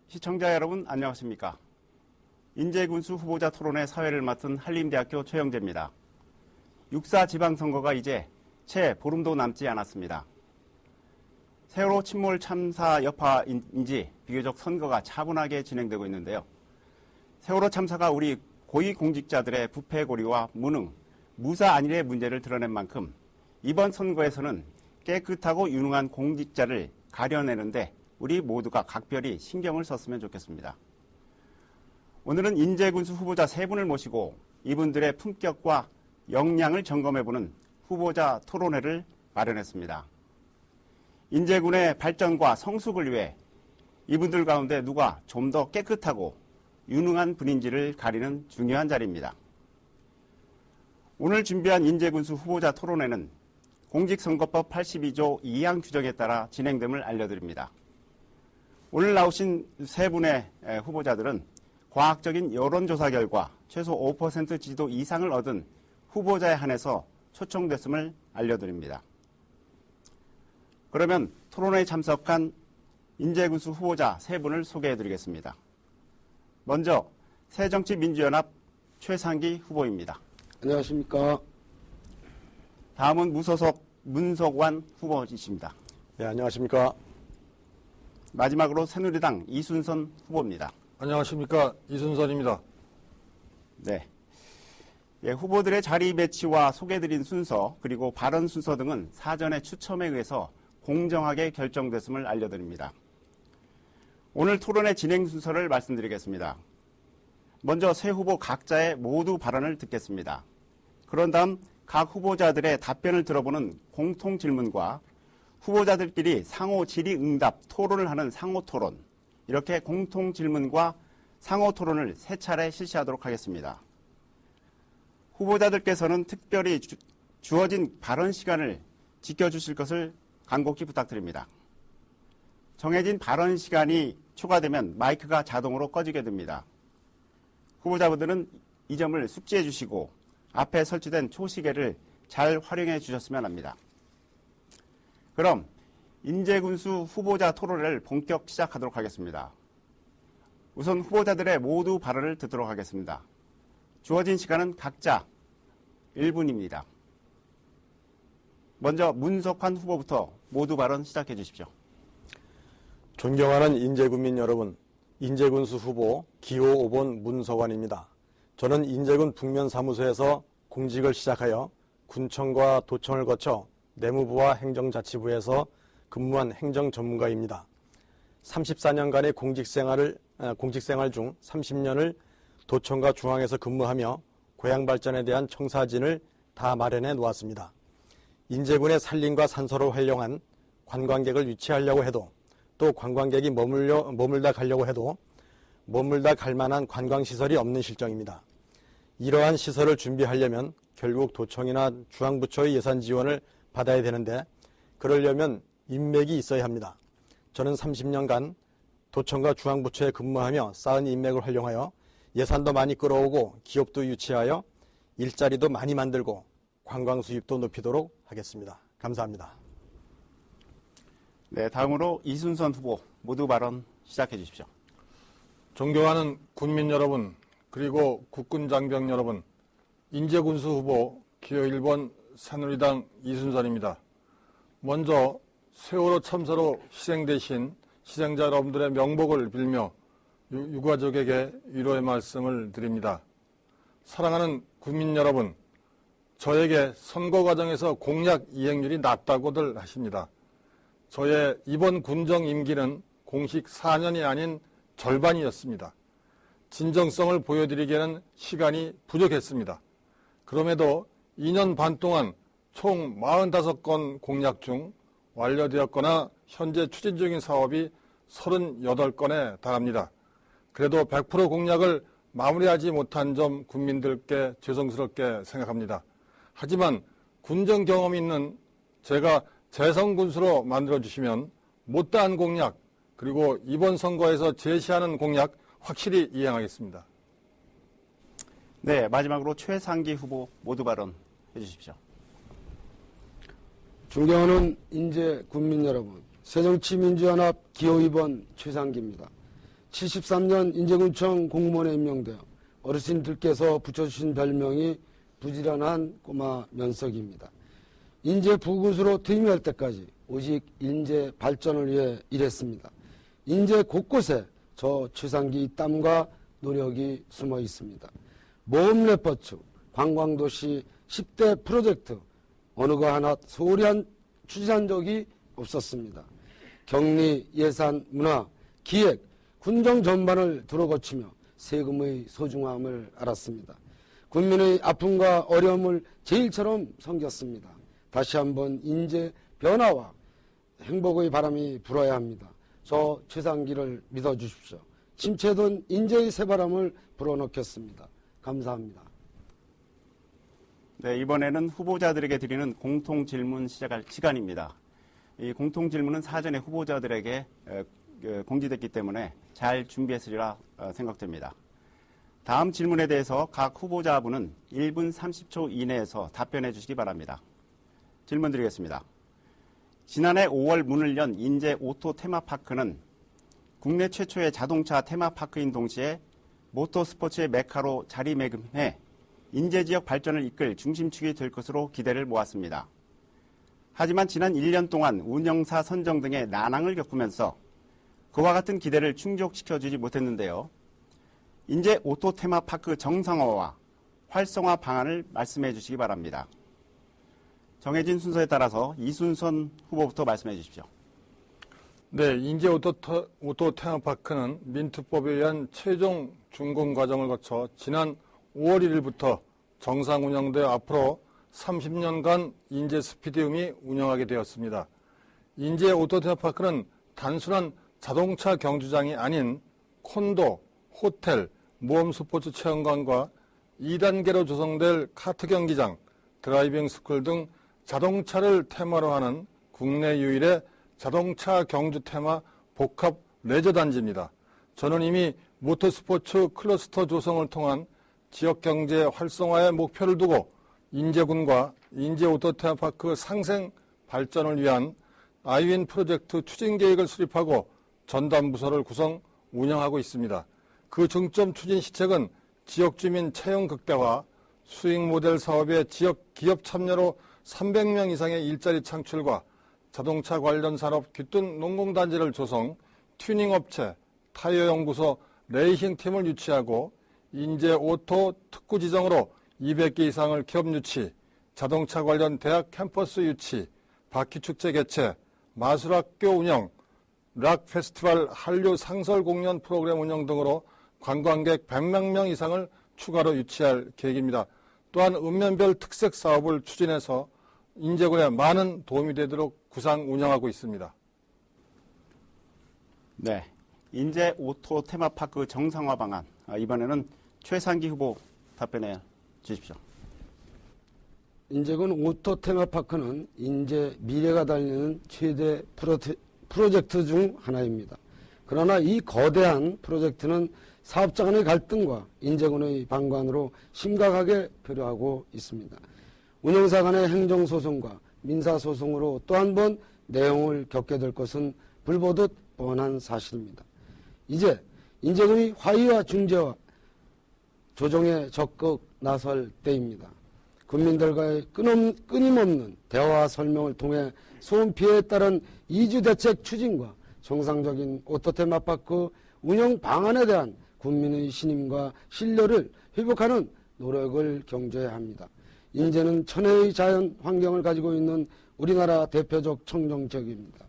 시청자 여러분 안녕하십니까? 인재군수 후보자 토론회 사회를 맡은 한림대학교 최영재입니다. 6.4 지방선거가 이제 채 보름도 남지 않았습니다. 세월호 침몰 참사 여파인지 비교적 선거가 차분하게 진행되고 있는데요. 세월호 참사가 우리 고위공직자들의 부패고리와 무능, 무사안일의 문제를 드러낸 만큼 이번 선거에서는 깨끗하고 유능한 공직자를 가려내는데 우리 모두가 각별히 신경을 썼으면 좋겠습니다. 오늘은 인재군수 후보자 3분을 모시고 이분들의 품격과 역량을 점검해보는 후보자 토론회를 마련했습니다. 인재군의 발전과 성숙을 위해 이분들 가운데 누가 좀 더 깨끗하고 유능한 분인지를 가리는 중요한 자리입니다. 오늘 준비한 인재군수 후보자 토론회는 공직선거법 82조 2항 규정에 따라 진행됨을 알려드립니다. 오늘 나오신 3분의 후보자들은 과학적인 여론조사 결과 최소 5% 지지도 이상을 얻은 후보자에 한해서 초청됐음을 알려드립니다. 그러면 토론회에 참석한 인재군수 후보자 3분을 소개해드리겠습니다. 먼저 새정치민주연합 최상기 후보입니다. 안녕하십니까. 다음은 무소속 문석완 후보이십니다. 네, 안녕하십니까. 마지막으로 새누리당 이순선 후보입니다. 안녕하십니까. 이순선입니다. 네. 후보들의 자리 배치와 소개드린 순서 그리고 발언 순서 등은 사전의 추첨에 의해서 공정하게 결정됐음을 알려드립니다. 오늘 토론의 진행 순서를 말씀드리겠습니다. 먼저 세 후보 각자의 모두 발언을 듣겠습니다. 그런 다음 각 후보자들의 답변을 들어보는 공통 질문과 후보자들끼리 상호 질의응답 토론을 하는 상호토론, 이렇게 공통 질문과 상호토론을 3차례 실시하도록 하겠습니다. 후보자들께서는 특별히 주어진 발언 시간을 지켜주실 것을 간곡히 부탁드립니다. 정해진 발언 시간이 초과되면 마이크가 자동으로 꺼지게 됩니다. 후보자분들은 이 점을 숙지해 주시고 앞에 설치된 초시계를 잘 활용해 주셨으면 합니다. 그럼 인재군수 후보자 토론회를 본격 시작하도록 하겠습니다. 우선 후보자들의 모두 발언을 듣도록 하겠습니다. 주어진 시간은 각자 1분입니다. 먼저 문석환 후보부터 모두 발언 시작해 주십시오. 존경하는 인재군민 여러분, 인재군수 후보 기호 5번 문석완입니다. 저는 인재군 북면사무소에서 공직을 시작하여 군청과 도청을 거쳐 내무부와 행정자치부에서 근무한 행정전문가입니다. 34년간의 공직생활 중 30년을 도청과 중앙에서 근무하며 고향 발전에 대한 청사진을 다 마련해 놓았습니다. 인재군의 산림과 산소를 활용한 관광객을 유치하려고 해도 또 관광객이 머물다 가려고 해도 머물다 갈 만한 관광시설이 없는 실정입니다. 이러한 시설을 준비하려면 결국 도청이나 중앙부처의 예산 지원을 받아야 되는데 그러려면 인맥이 있어야 합니다. 저는 30년간 도청과 중앙부처에 근무하며 쌓은 인맥을 활용하여 예산도 많이 끌어오고 기업도 유치하여 일자리도 많이 만들고 관광 수입도 높이도록 하겠습니다. 감사합니다. 네, 다음으로 이순선 후보 모두 발언 시작해 주십시오. 존경하는 군민 여러분, 그리고 국군 장병 여러분, 인재군수 후보 기호 1번 새누리당 이순선입니다. 먼저 세월호 참사로 희생되신 희생자 여러분들의 명복을 빌며 유가족에게 위로의 말씀을 드립니다. 사랑하는 국민 여러분, 저에게 선거 과정에서 공약 이행률이 낮다고들 하십니다. 저의 이번 군정 임기는 공식 4년이 아닌 절반이었습니다. 진정성을 보여드리기에는 시간이 부족했습니다. 그럼에도 2년 반 동안 총 45건 공약 중 완료되었거나 현재 추진 중인 사업이 38건에 달합니다. 그래도 100% 공약을 마무리하지 못한 점 국민들께 죄송스럽게 생각합니다. 하지만 군정 경험이 있는 제가 재선군수로 만들어주시면 못다한 공약, 그리고 이번 선거에서 제시하는 공약 확실히 이행하겠습니다. 네, 마지막으로 최상기 후보 모두 발언 해주십시오. 존경하는 인재 군민 여러분, 새정치민주연합 기호 2번 최상기입니다. 73년 인제군청 공무원에 임명되어 어르신들께서 붙여주신 별명이 부지런한 꼬마 면석입니다. 인제 부군수로 퇴임할 때까지 오직 인제 발전을 위해 일했습니다. 인제 곳곳에 저 최상기 땀과 노력이 숨어 있습니다. 모험 레포츠, 관광도시 10대 프로젝트 어느 거 하나 소홀히 추진한 적이 없었습니다. 격리, 예산, 문화, 기획, 군정 전반을 두루거치며 세금의 소중함을 알았습니다. 국민의 아픔과 어려움을 제일처럼 섬겼습니다. 다시 한번 인재 변화와 행복의 바람이 불어야 합니다. 저 최상기를 믿어주십시오. 침체된 인재의 새바람을 불어넣겠습니다. 감사합니다. 네, 이번에는 후보자들에게 드리는 공통 질문 시작할 시간입니다. 이 공통 질문은 사전에 후보자들에게 공지됐기 때문에 잘 준비했으리라 생각됩니다. 다음 질문에 대해서 각 후보자분은 1분 30초 이내에서 답변해 주시기 바랍니다. 질문 드리겠습니다. 지난해 5월 문을 연 인제 오토 테마파크는 국내 최초의 자동차 테마파크인 동시에 모터스포츠의 메카로 자리매김해 인제 지역 발전을 이끌 중심축이 될 것으로 기대를 모았습니다. 하지만 지난 1년 동안 운영사 선정 등의 난항을 겪으면서 그와 같은 기대를 충족시켜주지 못했는데요. 인제 오토 테마파크 정상화와 활성화 방안을 말씀해 주시기 바랍니다. 정해진 순서에 따라서 이순선 후보부터 말씀해 주십시오. 네, 인제 오토 테마파크는 민특법에 의한 최종 준공 과정을 거쳐 지난 5월 1일부터 정상 운영되어 앞으로 30년간 인제 스피디움이 운영하게 되었습니다. 인제 오토 테마파크는 단순한 자동차 경주장이 아닌 콘도, 호텔, 모험 스포츠 체험관과 2단계로 조성될 카트 경기장, 드라이빙 스쿨 등 자동차를 테마로 하는 국내 유일의 자동차 경주 테마 복합 레저 단지입니다. 저는 이미 모터스포츠 클러스터 조성을 통한 지역 경제 활성화의 목표를 두고 인제군과 인제 오토 테마파크 상생 발전을 위한 아이윈 프로젝트 추진 계획을 수립하고 전담 부서를 구성 운영하고 있습니다. 그 중점 추진 시책은 지역 주민 채용 극대화, 수익 모델 사업의 지역 기업 참여로 300명 이상의 일자리 창출과 자동차 관련 산업 귀뚱 농공단지를 조성, 튜닝 업체, 타이어 연구소, 레이싱 팀을 유치하고 인제 오토 특구 지정으로 200개 이상을 기업 유치, 자동차 관련 대학 캠퍼스 유치, 바퀴 축제 개최, 마술학교 운영, 락 페스티벌 한류 상설 공연 프로그램 운영 등으로 관광객 100만 명 이상을 추가로 유치할 계획입니다. 또한 읍면별 특색 사업을 추진해서 인제군에 많은 도움이 되도록 구상 운영하고 있습니다. 네, 인제 오토 테마파크 정상화 방안, 이번에는 최상기 후보 답변해 주십시오. 인제군 오토 테마파크는 인제 미래가 달리는 최대 프로젝트 중 하나입니다. 그러나 이 거대한 프로젝트는 사업자 간의 갈등과 인제군의 방관으로 심각하게 표류하고 있습니다. 운영사 간의 행정소송과 민사소송으로 또 한 번 내용을 겪게 될 것은 불보듯 뻔한 사실입니다. 이제 인제군이 화의와 중재와 조정에 적극 나설 때입니다. 국민들과의 끊임없는 대화 설명을 통해 소음 피해에 따른 이주 대책 추진과 정상적인 오토 테마파크 운영 방안에 대한 국민의 신임과 신뢰를 회복하는 노력을 경주해야 합니다. 인제는 천혜의 자연 환경을 가지고 있는 우리나라 대표적 청정지역입니다.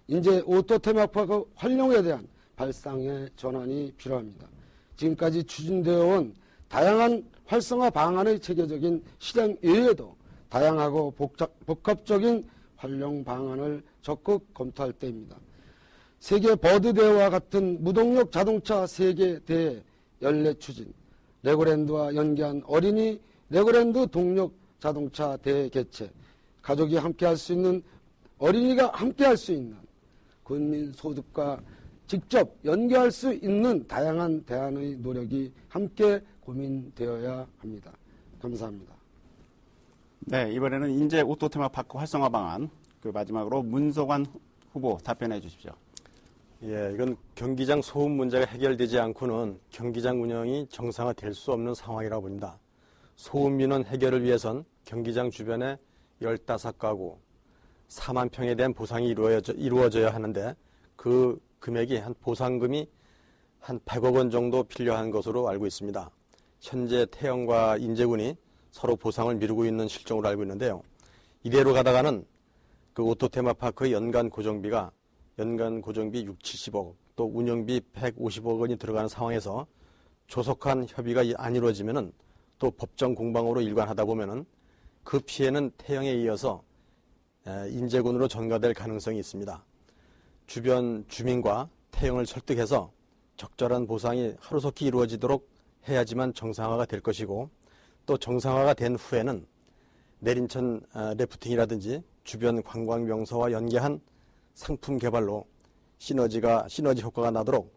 인제 오토 테마파크 활용에 대한 발상의 전환이 필요합니다. 지금까지 추진되어 온 다양한 활성화 방안의 체계적인 실행 외에도 다양하고 복합적인 활용 방안을 적극 검토할 때입니다. 세계 버드대회와 같은 무동력 자동차 세계대회 연례 추진, 레고랜드와 연계한 어린이 레고랜드 동력 자동차 대회 개최, 가족이 함께할 수 있는, 어린이가 함께할 수 있는 국민 소득과 직접 연계할 수 있는 다양한 대안의 노력이 함께 고민되어야 합니다. 감사합니다. 네, 이번에는 인제 오토 테마파크 활성화 방안, 마지막으로 문석환 후보 답변해 주십시오. 예, 이건 경기장 소음 문제가 해결되지 않고는 경기장 운영이 정상화될 수 없는 상황이라고 봅니다. 소음 민원 해결을 위해선 경기장 주변에 15가구 4만 평에 대한 보상이 이루어져야 하는데 그 금액이 보상금이 한 100억 원 정도 필요한 것으로 알고 있습니다. 현재 태영과 인제군이 서로 보상을 미루고 있는 실정으로 알고 있는데요. 이대로 가다가는 그 오토 테마파크의 연간 고정비 6, 70억, 또 운영비 150억 원이 들어가는 상황에서 조속한 협의가 안 이루어지면은 또 법정 공방으로 일관하다 보면은 그 피해는 태영에 이어서 인제군으로 전가될 가능성이 있습니다. 주변 주민과 태영을 설득해서 적절한 보상이 하루속히 이루어지도록 해야지만 정상화가 될 것이고, 또 정상화가 된 후에는 내린천 래프팅이라든지 주변 관광 명소와 연계한 상품 개발로 시너지 효과가 나도록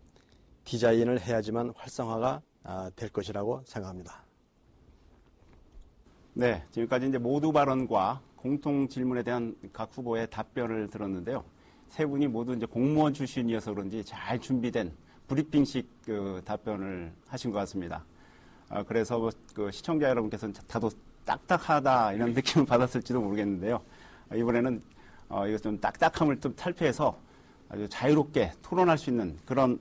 디자인을 해야지만 활성화가 될 것이라고 생각합니다. 네, 지금까지 이제 모두 발언과 공통 질문에 대한 각 후보의 답변을 들었는데요. 세 분이 모두 이제 공무원 출신이어서 그런지 잘 준비된 브리핑식 그 답변을 하신 것 같습니다. 그래서 그 시청자 여러분께서는 다소 딱딱하다 이런 느낌을 받았을지도 모르겠는데요. 이번에는 이거 좀 딱딱함을 좀 탈피해서 아주 자유롭게 토론할 수 있는 그런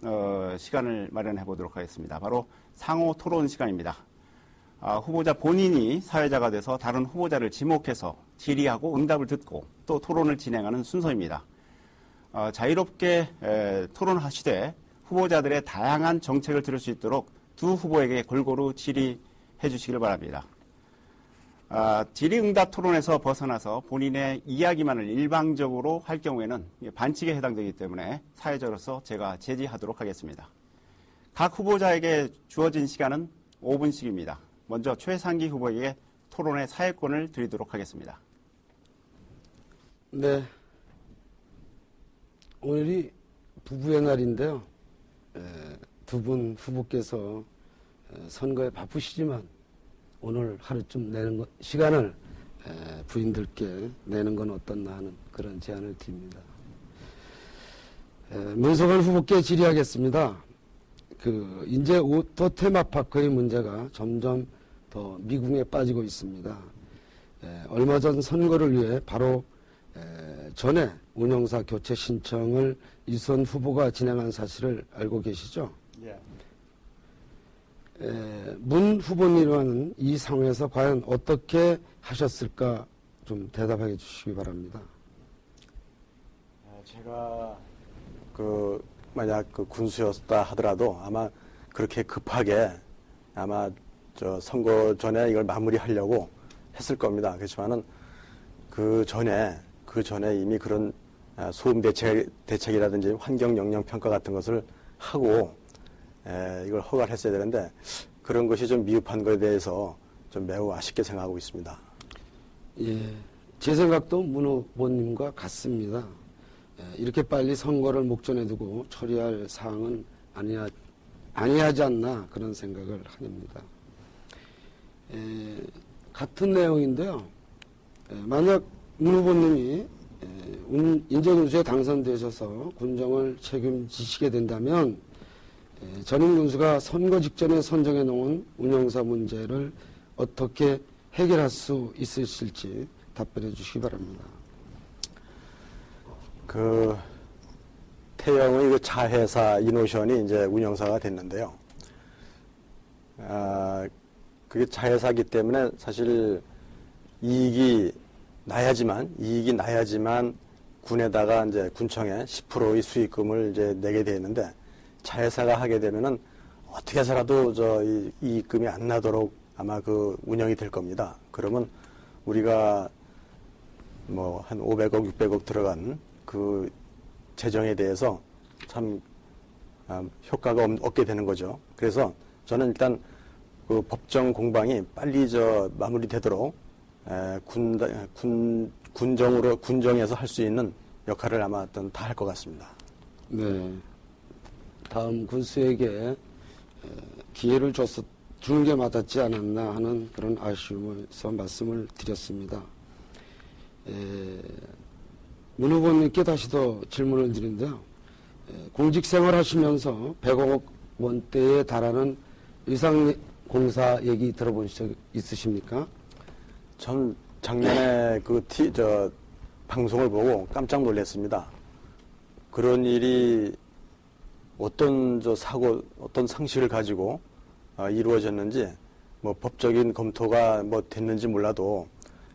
시간을 마련해 보도록 하겠습니다. 바로 상호 토론 시간입니다. 후보자 본인이 사회자가 돼서 다른 후보자를 지목해서 질의하고 응답을 듣고 또 토론을 진행하는 순서입니다. 자유롭게 토론하시되 후보자들의 다양한 정책을 들을 수 있도록 두 후보에게 골고루 질의해 주시길 바랍니다. 질의응답 토론에서 벗어나서 본인의 이야기만을 일방적으로 할 경우에는 반칙에 해당되기 때문에 사회자로서 제가 제지하도록 하겠습니다. 각 후보자에게 주어진 시간은 5분씩입니다. 먼저 최상기 후보에게 토론의 사회권을 드리도록 하겠습니다. 네. 오늘이 부부의 날인데요. 두 분 후보께서 선거에 바쁘시지만 오늘 하루쯤 시간을 부인들께 내는 건 어떻나 하는 그런 제안을 드립니다. 문석환 후보께 질의하겠습니다. 인제 오토 테마파크의 문제가 점점 더 미궁에 빠지고 있습니다. 얼마 전 선거를 위해 바로 전에 운영사 교체 신청을 이수원 후보가 진행한 사실을 알고 계시죠? 예. 문 후보님은 이 상황에서 과연 어떻게 하셨을까 좀 대답해 주시기 바랍니다. 제가 만약 군수였다 하더라도 아마 그렇게 급하게 아마 선거 전에 이걸 마무리하려고 했을 겁니다. 그렇지만은 그 전에 이미 그런 소음 대책이라든지 환경 영향 평가 같은 것을 하고 이걸 허가를 했어야 되는데 그런 것이 좀 미흡한 것에 대해서 좀 매우 아쉽게 생각하고 있습니다. 예, 제 생각도 문 후보님과 같습니다. 이렇게 빨리 선거를 목전에 두고 처리할 사항은 아니하지 않나 그런 생각을 합니다. 같은 내용인데요. 만약 문 후보님이 인제군수에 당선되셔서 군정을 책임지시게 된다면 전임 군수가 선거 직전에 선정해 놓은 운영사 문제를 어떻게 해결할 수 있으실지 답변해 주시기 바랍니다. 태영의 자회사 이노션이 이제 운영사가 됐는데요. 그게 자회사이기 때문에 사실 이익이 나야지만 군에다가 이제 군청에 10%의 수익금을 이제 내게 되는데 자회사가 하게 되면은 어떻게 해서라도 이 이익금이 안 나도록 아마 운영이 될 겁니다. 그러면 우리가 한 500억, 600억 들어간 그 재정에 대해서 참 효과가 없게 되는 거죠. 그래서 저는 일단 법정 공방이 빨리 마무리되도록 군정에서 할 수 있는 역할을 아마 다 할 것 같습니다. 네. 다음 군수에게 기회를 주는 게 맞았지 않았나 하는 그런 아쉬움에서 말씀을 드렸습니다. 문 후보님께 다시 더 질문을 드리는데요. 공직 생활하시면서 100억 원대에 달하는 의상공사 얘기 들어본 적 있으십니까? 전 작년에 방송을 보고 깜짝 놀랐습니다. 그런 일이 어떤 어떤 상식을 가지고 이루어졌는지, 뭐 법적인 검토가 뭐 됐는지 몰라도,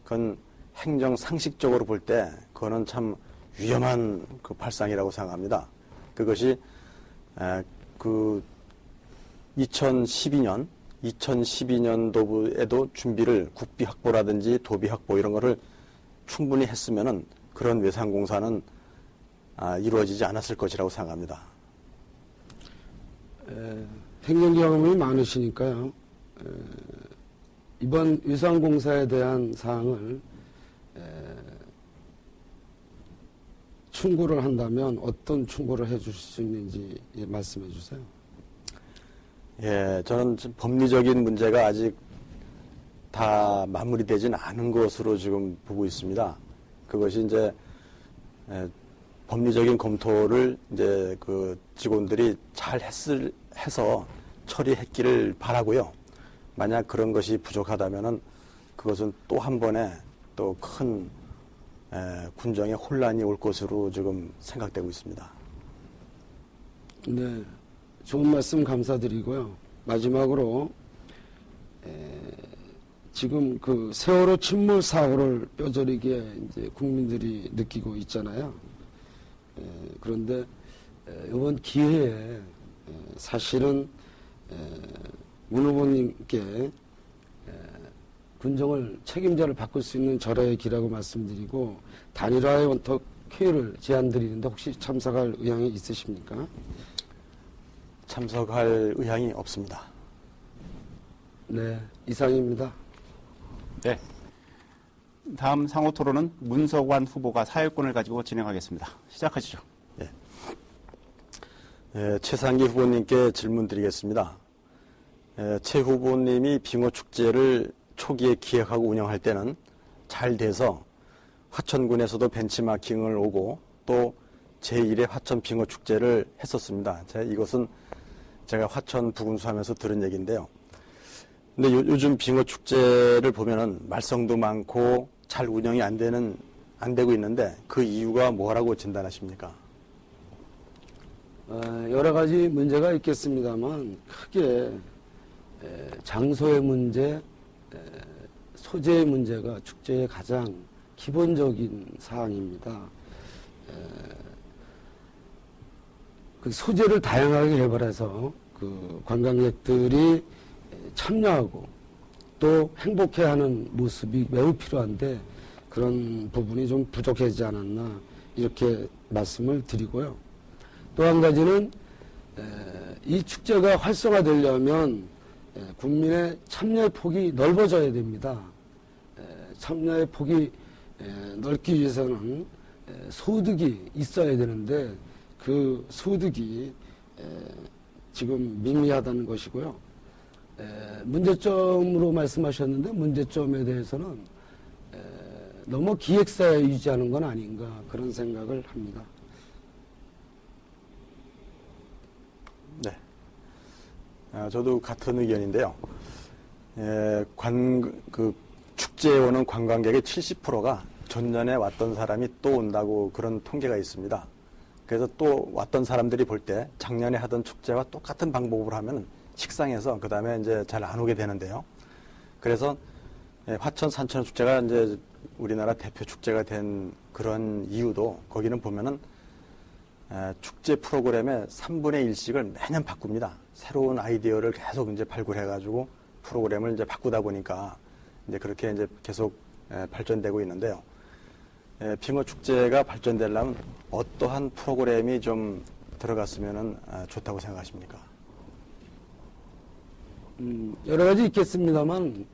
그건 행정 상식적으로 볼 때, 그거는 참 위험한 그 발상이라고 생각합니다. 그것이, 2012년도에도 준비를 국비 확보라든지 도비 확보 이런 거를 충분히 했으면은 그런 외상공사는 이루어지지 않았을 것이라고 생각합니다. 행정 경험이 많으시니까요. 이번 위상공사에 대한 사항을 충고를 한다면 어떤 충고를 해주실 수 있는지 말씀해 주세요. 예, 저는 법리적인 문제가 아직 다 마무리되진 않은 것으로 지금 보고 있습니다. 그것이 이제 법리적인 검토를 이제 그 직원들이 잘 해서 처리했기를 바라고요. 만약 그런 것이 부족하다면은 그것은 또 한 번에 또 큰 군정의 혼란이 올 것으로 지금 생각되고 있습니다. 네, 좋은 말씀 감사드리고요. 마지막으로 지금 그 세월호 침몰 사고를 뼈저리게 이제 국민들이 느끼고 있잖아요. 그런데 이번 기회에 사실은 문 후보님께 군정을 책임자를 바꿀 수 있는 절호의 기라고 말씀드리고 단일화의 원턱 회의를 제안드리는데 혹시 참석할 의향이 있으십니까? 참석할 의향이 없습니다. 네, 이상입니다. 네. 다음 상호 토론은 문석환 후보가 사회권을 가지고 진행하겠습니다. 시작하시죠. 최상기 후보님께 질문 드리겠습니다. 최 후보님이 빙어축제를 초기에 기획하고 운영할 때는 잘 돼서 화천군에서도 벤치마킹을 오고 또 제1회 화천 빙어축제를 했었습니다. 이것은 제가 화천 부군수하면서 들은 얘기인데요. 근데 요즘 빙어축제를 보면은 말썽도 많고 잘 운영이 안 되고 있는데 그 이유가 뭐라고 진단하십니까? 여러 가지 문제가 있겠습니다만 크게 장소의 문제, 소재의 문제가 축제의 가장 기본적인 사항입니다. 그 소재를 다양하게 개발해서 그 관광객들이 참여하고 또 행복해하는 모습이 매우 필요한데 그런 부분이 좀 부족하지 않았나 이렇게 말씀을 드리고요. 또 한 가지는 이 축제가 활성화되려면 국민의 참여의 폭이 넓어져야 됩니다. 참여의 폭이 넓기 위해서는 소득이 있어야 되는데 그 소득이 지금 미미하다는 것이고요. 문제점으로 말씀하셨는데 문제점에 대해서는 너무 기획사에 유지하는 건 아닌가 그런 생각을 합니다. 네. 저도 같은 의견인데요. 축제에 오는 관광객의 70%가 전년에 왔던 사람이 또 온다고 그런 통계가 있습니다. 그래서 또 왔던 사람들이 볼 때 작년에 하던 축제와 똑같은 방법으로 하면 식상해서 그 다음에 이제 잘 안 오게 되는데요. 그래서 화천 산천 축제가 이제 우리나라 대표 축제가 된 그런 이유도 거기는 보면은 축제 프로그램의 3분의 1씩을 매년 바꿉니다. 새로운 아이디어를 계속 이제 발굴해가지고 프로그램을 이제 바꾸다 보니까 이제 그렇게 이제 계속 발전되고 있는데요. 빙어 축제가 발전되려면 어떠한 프로그램이 좀 들어갔으면 좋다고 생각하십니까? 여러 가지 있겠습니다만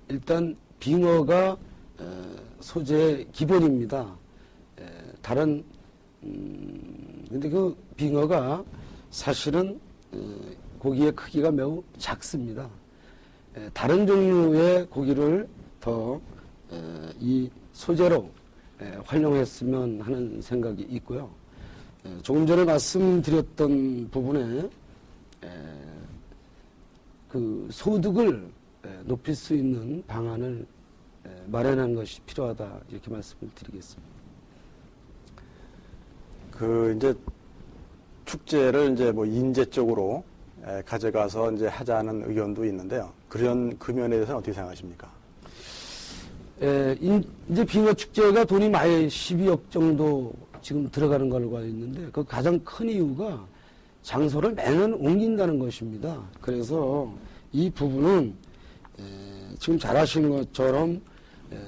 일단 빙어가 소재의 기본입니다. 다른 근데 그 빙어가 사실은 고기의 크기가 매우 작습니다. 다른 종류의 고기를 더 이 소재로 활용했으면 하는 생각이 있고요. 조금 전에 말씀드렸던 부분에 그 소득을 높일 수 있는 방안을 마련하는 것이 필요하다 이렇게 말씀을 드리겠습니다. 그 이제 축제를 이제 뭐 인재 쪽으로 가져가서 이제 하자는 의견도 있는데요. 그런 그 면에 대해서는 어떻게 생각하십니까? 이제 빙어 축제가 돈이 많이 12억 정도 지금 들어가는 걸로 알고 있는데 그 가장 큰 이유가 장소를 매년 옮긴다는 것입니다. 그래서 이 부분은 지금 잘 아시는 것처럼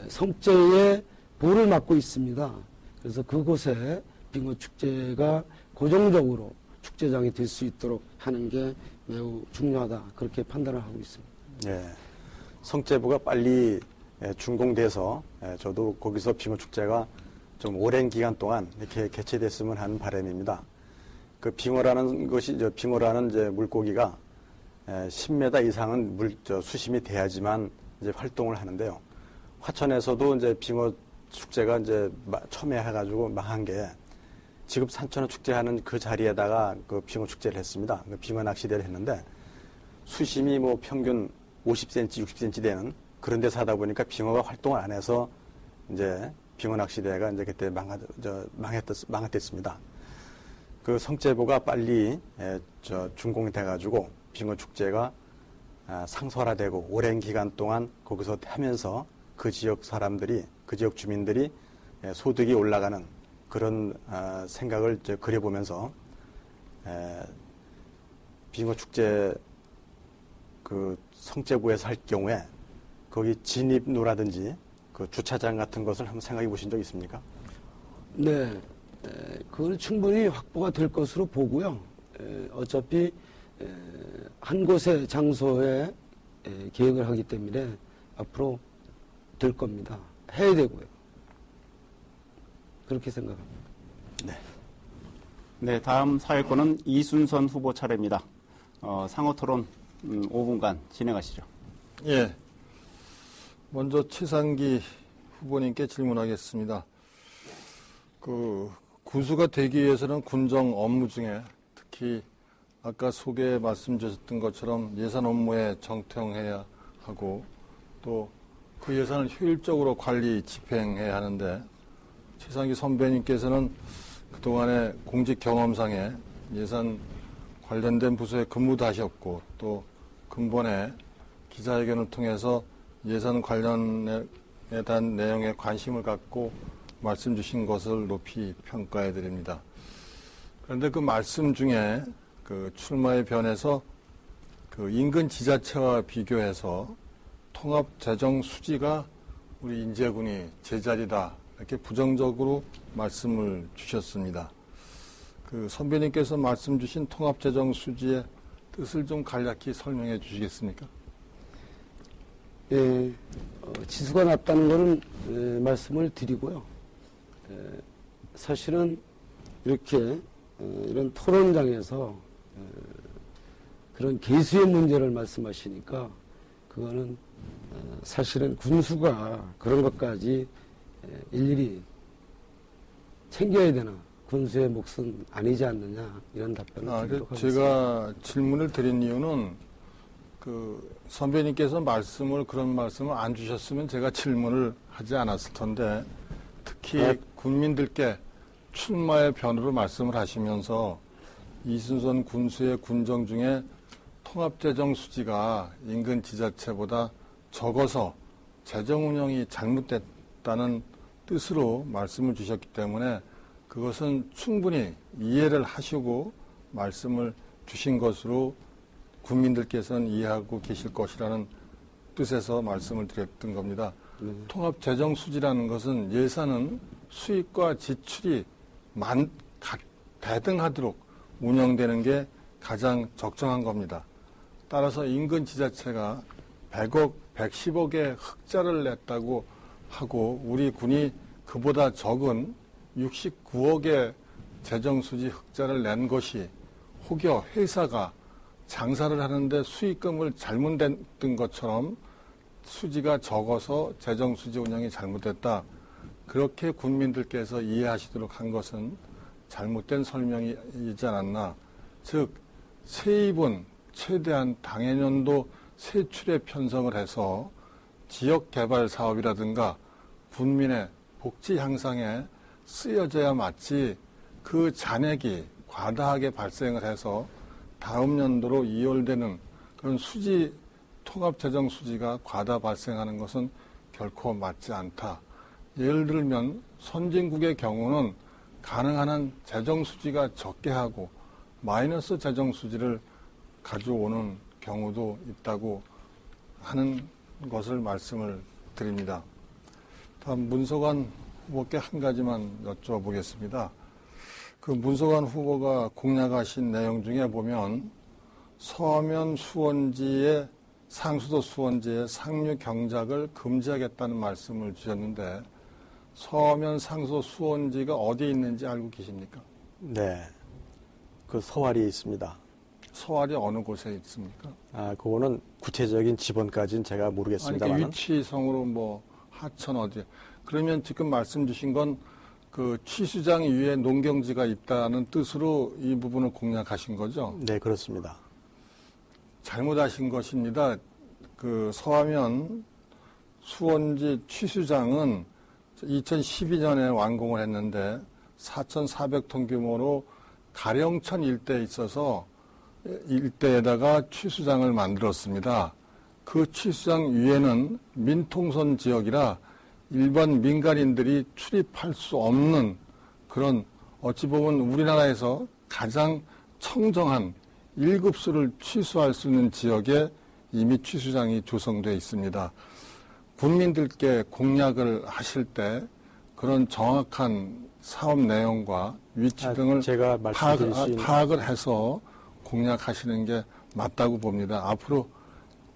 성제의 볼을 맡고 있습니다. 그래서 그곳에 빙어 축제가 고정적으로 축제장이 될 수 있도록 하는 게 매우 중요하다 그렇게 판단을 하고 있습니다. 예, 성제부가 빨리 준공돼서 저도 거기서 빙어 축제가 좀 오랜 기간 동안 이렇게 개최됐으면 하는 바람입니다. 그 빙어라는 것이 빙어라는 이제 물고기가 10m 이상은 수심이 돼야지만 이제 활동을 하는데요. 화천에서도 이제 빙어 축제가 이제 처음에 해가지고 망한 게 지금 산천어 축제하는 그 자리에다가 그 빙어 축제를 했습니다. 그 빙어 낚시대를 했는데 수심이 뭐 평균 50cm, 60cm 되는 그런 데서 하다 보니까 빙어가 활동을 안 해서 이제 빙어 낚시대가 이제 그때 망했댔습니다. 그 성제부가 빨리 준공이 돼가지고 빙어 축제가 상설화되고 오랜 기간 동안 거기서 하면서 그 지역 사람들이, 그 지역 주민들이 소득이 올라가는 그런 생각을 그려보면서 빙어 축제 그 성제부에서 할 경우에 거기 진입로라든지 그 주차장 같은 것을 한번 생각해 보신 적 있습니까? 네, 그건 충분히 확보가 될 것으로 보고요. 어차피 한 곳의 장소에 계획을 하기 때문에 앞으로 될 겁니다. 해야 되고요. 그렇게 생각합니다. 네. 네, 다음 사회권은 이순선 후보 차례입니다. 상호 토론 5분간 진행하시죠. 예. 먼저 최상기 후보님께 질문하겠습니다. 그 군수가 되기 위해서는 군정 업무 중에 특히 아까 소개 말씀 주셨던 것처럼 예산 업무에 정통해야 하고 또 그 예산을 효율적으로 관리 집행해야 하는데 최상기 선배님께서는 그동안의 공직 경험상에 예산 관련된 부서에 근무도 하셨고 또 근본에 기자회견을 통해서 예산 관련에 대한 내용에 관심을 갖고 말씀 주신 것을 높이 평가해 드립니다. 그런데 그 말씀 중에 그 출마의 변에서 그 인근 지자체와 비교해서 통합 재정 수지가 우리 인제군이 제자리다 이렇게 부정적으로 말씀을 주셨습니다. 그 선배님께서 말씀 주신 통합 재정 수지의 뜻을 좀 간략히 설명해 주시겠습니까? 예, 지수가 낮다는 것은 말씀을 드리고요. 사실은 이렇게 이런 토론장에서 그런 개수의 문제를 말씀하시니까 그거는 사실은 군수가 그런 것까지 일일이 챙겨야 되나 군수의 몫은 아니지 않느냐 이런 답변을 드리도록 하겠습니다. 제가 질문을 드린 이유는 그 선배님께서 그런 말씀을 안 주셨으면 제가 질문을 하지 않았을 텐데 특히 군민들께 출마의 변으로 말씀을 하시면서 이순선 군수의 군정 중에 통합재정 수지가 인근 지자체보다 적어서 재정 운영이 잘못됐다는 뜻으로 말씀을 주셨기 때문에 그것은 충분히 이해를 하시고 말씀을 주신 것으로 국민들께서는 이해하고 계실 것이라는 뜻에서 말씀을 드렸던 겁니다. 통합재정수지라는 것은 예산은 수입과 지출이 대등하도록 운영되는 게 가장 적정한 겁니다. 따라서 인근 지자체가 100억, 110억의 흑자를 냈다고 하고 우리 군이 그보다 적은 69억의 재정수지 흑자를 낸 것이 혹여 회사가 장사를 하는데 수익금을 잘못 냈던 것처럼 수지가 적어서 재정수지 운영이 잘못됐다. 그렇게 국민들께서 이해하시도록 한 것은 잘못된 설명이지 않았나. 즉 세입은 최대한 당해년도 세출에 편성을 해서 지역개발 사업이라든가 군민의 복지 향상에 쓰여져야 마치 그 잔액이 과다하게 발생을 해서 다음 연도로 이월되는 그런 수지, 통합재정 수지가 과다 발생하는 것은 결코 맞지 않다. 예를 들면 선진국의 경우는 가능한 한 재정 수지가 적게 하고 마이너스 재정 수지를 가져오는 경우도 있다고 하는 것을 말씀을 드립니다. 다음 문석환 후보께 한 가지만 여쭤보겠습니다. 그 문석환 후보가 공약하신 내용 중에 보면 서면 수원지의 상수도 수원지의 상류 경작을 금지하겠다는 말씀을 주셨는데 서면 상수도 수원지가 어디에 있는지 알고 계십니까? 네, 그 서활이 있습니다. 서활이 어느 곳에 있습니까? 그거는 구체적인 지번까지는 제가 모르겠습니다만. 위치성으로 뭐 하천 어디. 그러면 지금 말씀 주신 건 그 취수장 위에 농경지가 있다는 뜻으로 이 부분을 공략하신 거죠? 네, 그렇습니다. 잘못하신 것입니다. 그 서하면 수원지 취수장은 2012년에 완공을 했는데 4,400톤 규모로 가령천 일대에 있어서 일대에다가 취수장을 만들었습니다. 그 취수장 위에는 민통선 지역이라 일반 민간인들이 출입할 수 없는 그런 어찌 보면 우리나라에서 가장 청정한 1급수를 취수할 수 있는 지역에 이미 취수장이 조성되어 있습니다. 국민들께 공약을 하실 때 그런 정확한 사업 내용과 위치 등을 제가 말씀드릴 수 있는 파악을 해서 공약하시는 게 맞다고 봅니다. 앞으로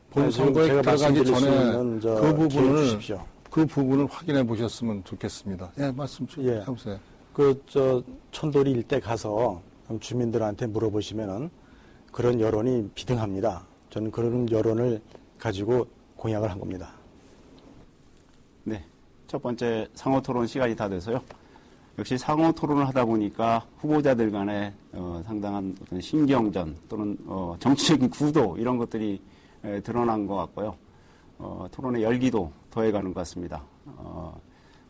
본 지금 선거에 제가 들어가기 말씀드릴 수 전에 있는 그 주십시오. 부분을 확인해 보셨으면 좋겠습니다. 예, 말씀 좀 예. 해보세요. 천도리 일대 가서 주민들한테 물어보시면은 그런 여론이 비등합니다. 저는 그런 여론을 가지고 공약을 한 겁니다. 네, 첫 번째 상호 토론 시간이 다 돼서요. 역시 상호 토론을 하다 보니까 후보자들 간에 상당한 어떤 신경전 또는 정치적인 구도 이런 것들이 드러난 것 같고요. 토론의 열기도 더해가는 것 같습니다.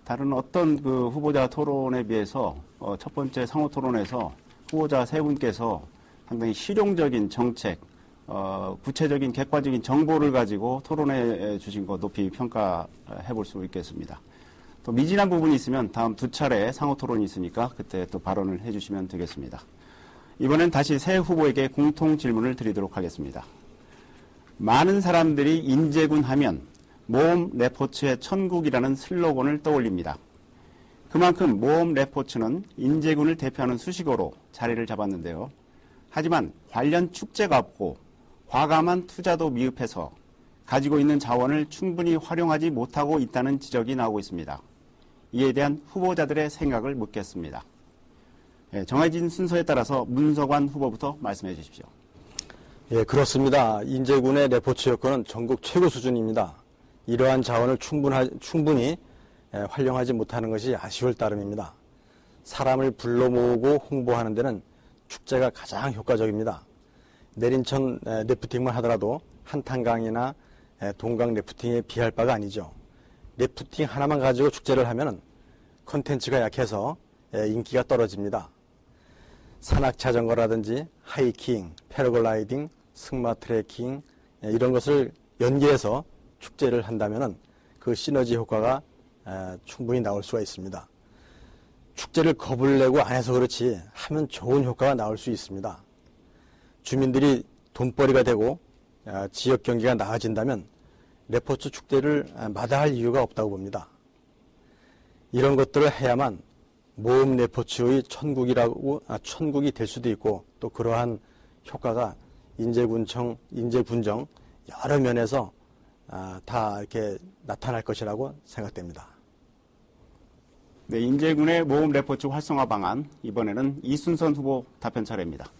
다른 어떤 그 후보자 토론에 비해서 첫 번째 상호 토론에서 후보자 세 분께서 상당히 실용적인 정책, 구체적인 객관적인 정보를 가지고 토론해 주신 거 높이 평가해 볼 수 있겠습니다. 또 미진한 부분이 있으면 다음 두 차례 상호 토론이 있으니까 그때 또 발언을 해 주시면 되겠습니다. 이번엔 다시 세 후보에게 공통 질문을 드리도록 하겠습니다. 많은 사람들이 인제군 하면 모험 레포츠의 천국이라는 슬로건을 떠올립니다. 그만큼 모험 레포츠는 인제군을 대표하는 수식어로 자리를 잡았는데요. 하지만 관련 축제가 없고 과감한 투자도 미흡해서 가지고 있는 자원을 충분히 활용하지 못하고 있다는 지적이 나오고 있습니다. 이에 대한 후보자들의 생각을 묻겠습니다. 정해진 순서에 따라서 문석환 후보부터 말씀해 주십시오. 예, 그렇습니다. 인제군의 레포츠 여건은 전국 최고 수준입니다. 이러한 자원을 충분히 활용하지 못하는 것이 아쉬울 따름입니다. 사람을 불러 모으고 홍보하는 데는 축제가 가장 효과적입니다. 내린천 래프팅만 하더라도 한탄강이나 동강 래프팅에 비할 바가 아니죠. 래프팅 하나만 가지고 축제를 하면 컨텐츠가 약해서 인기가 떨어집니다. 산악 자전거라든지 하이킹, 패러글라이딩, 승마 트레킹 이런 것을 연계해서 축제를 한다면 그 시너지 효과가 충분히 나올 수가 있습니다. 축제를 겁을 내고 안 해서 그렇지 하면 좋은 효과가 나올 수 있습니다. 주민들이 돈벌이가 되고 지역 경기가 나아진다면 레포츠 축제를 마다할 이유가 없다고 봅니다. 이런 것들을 해야만 모험 레포츠의 천국이 될 수도 있고 또 그러한 효과가 인제군청, 인제군정 여러 면에서 다 이렇게 나타날 것이라고 생각됩니다. 네, 인제군의 모험 레포츠 활성화 방안, 이번에는 이순선 후보 답변 차례입니다.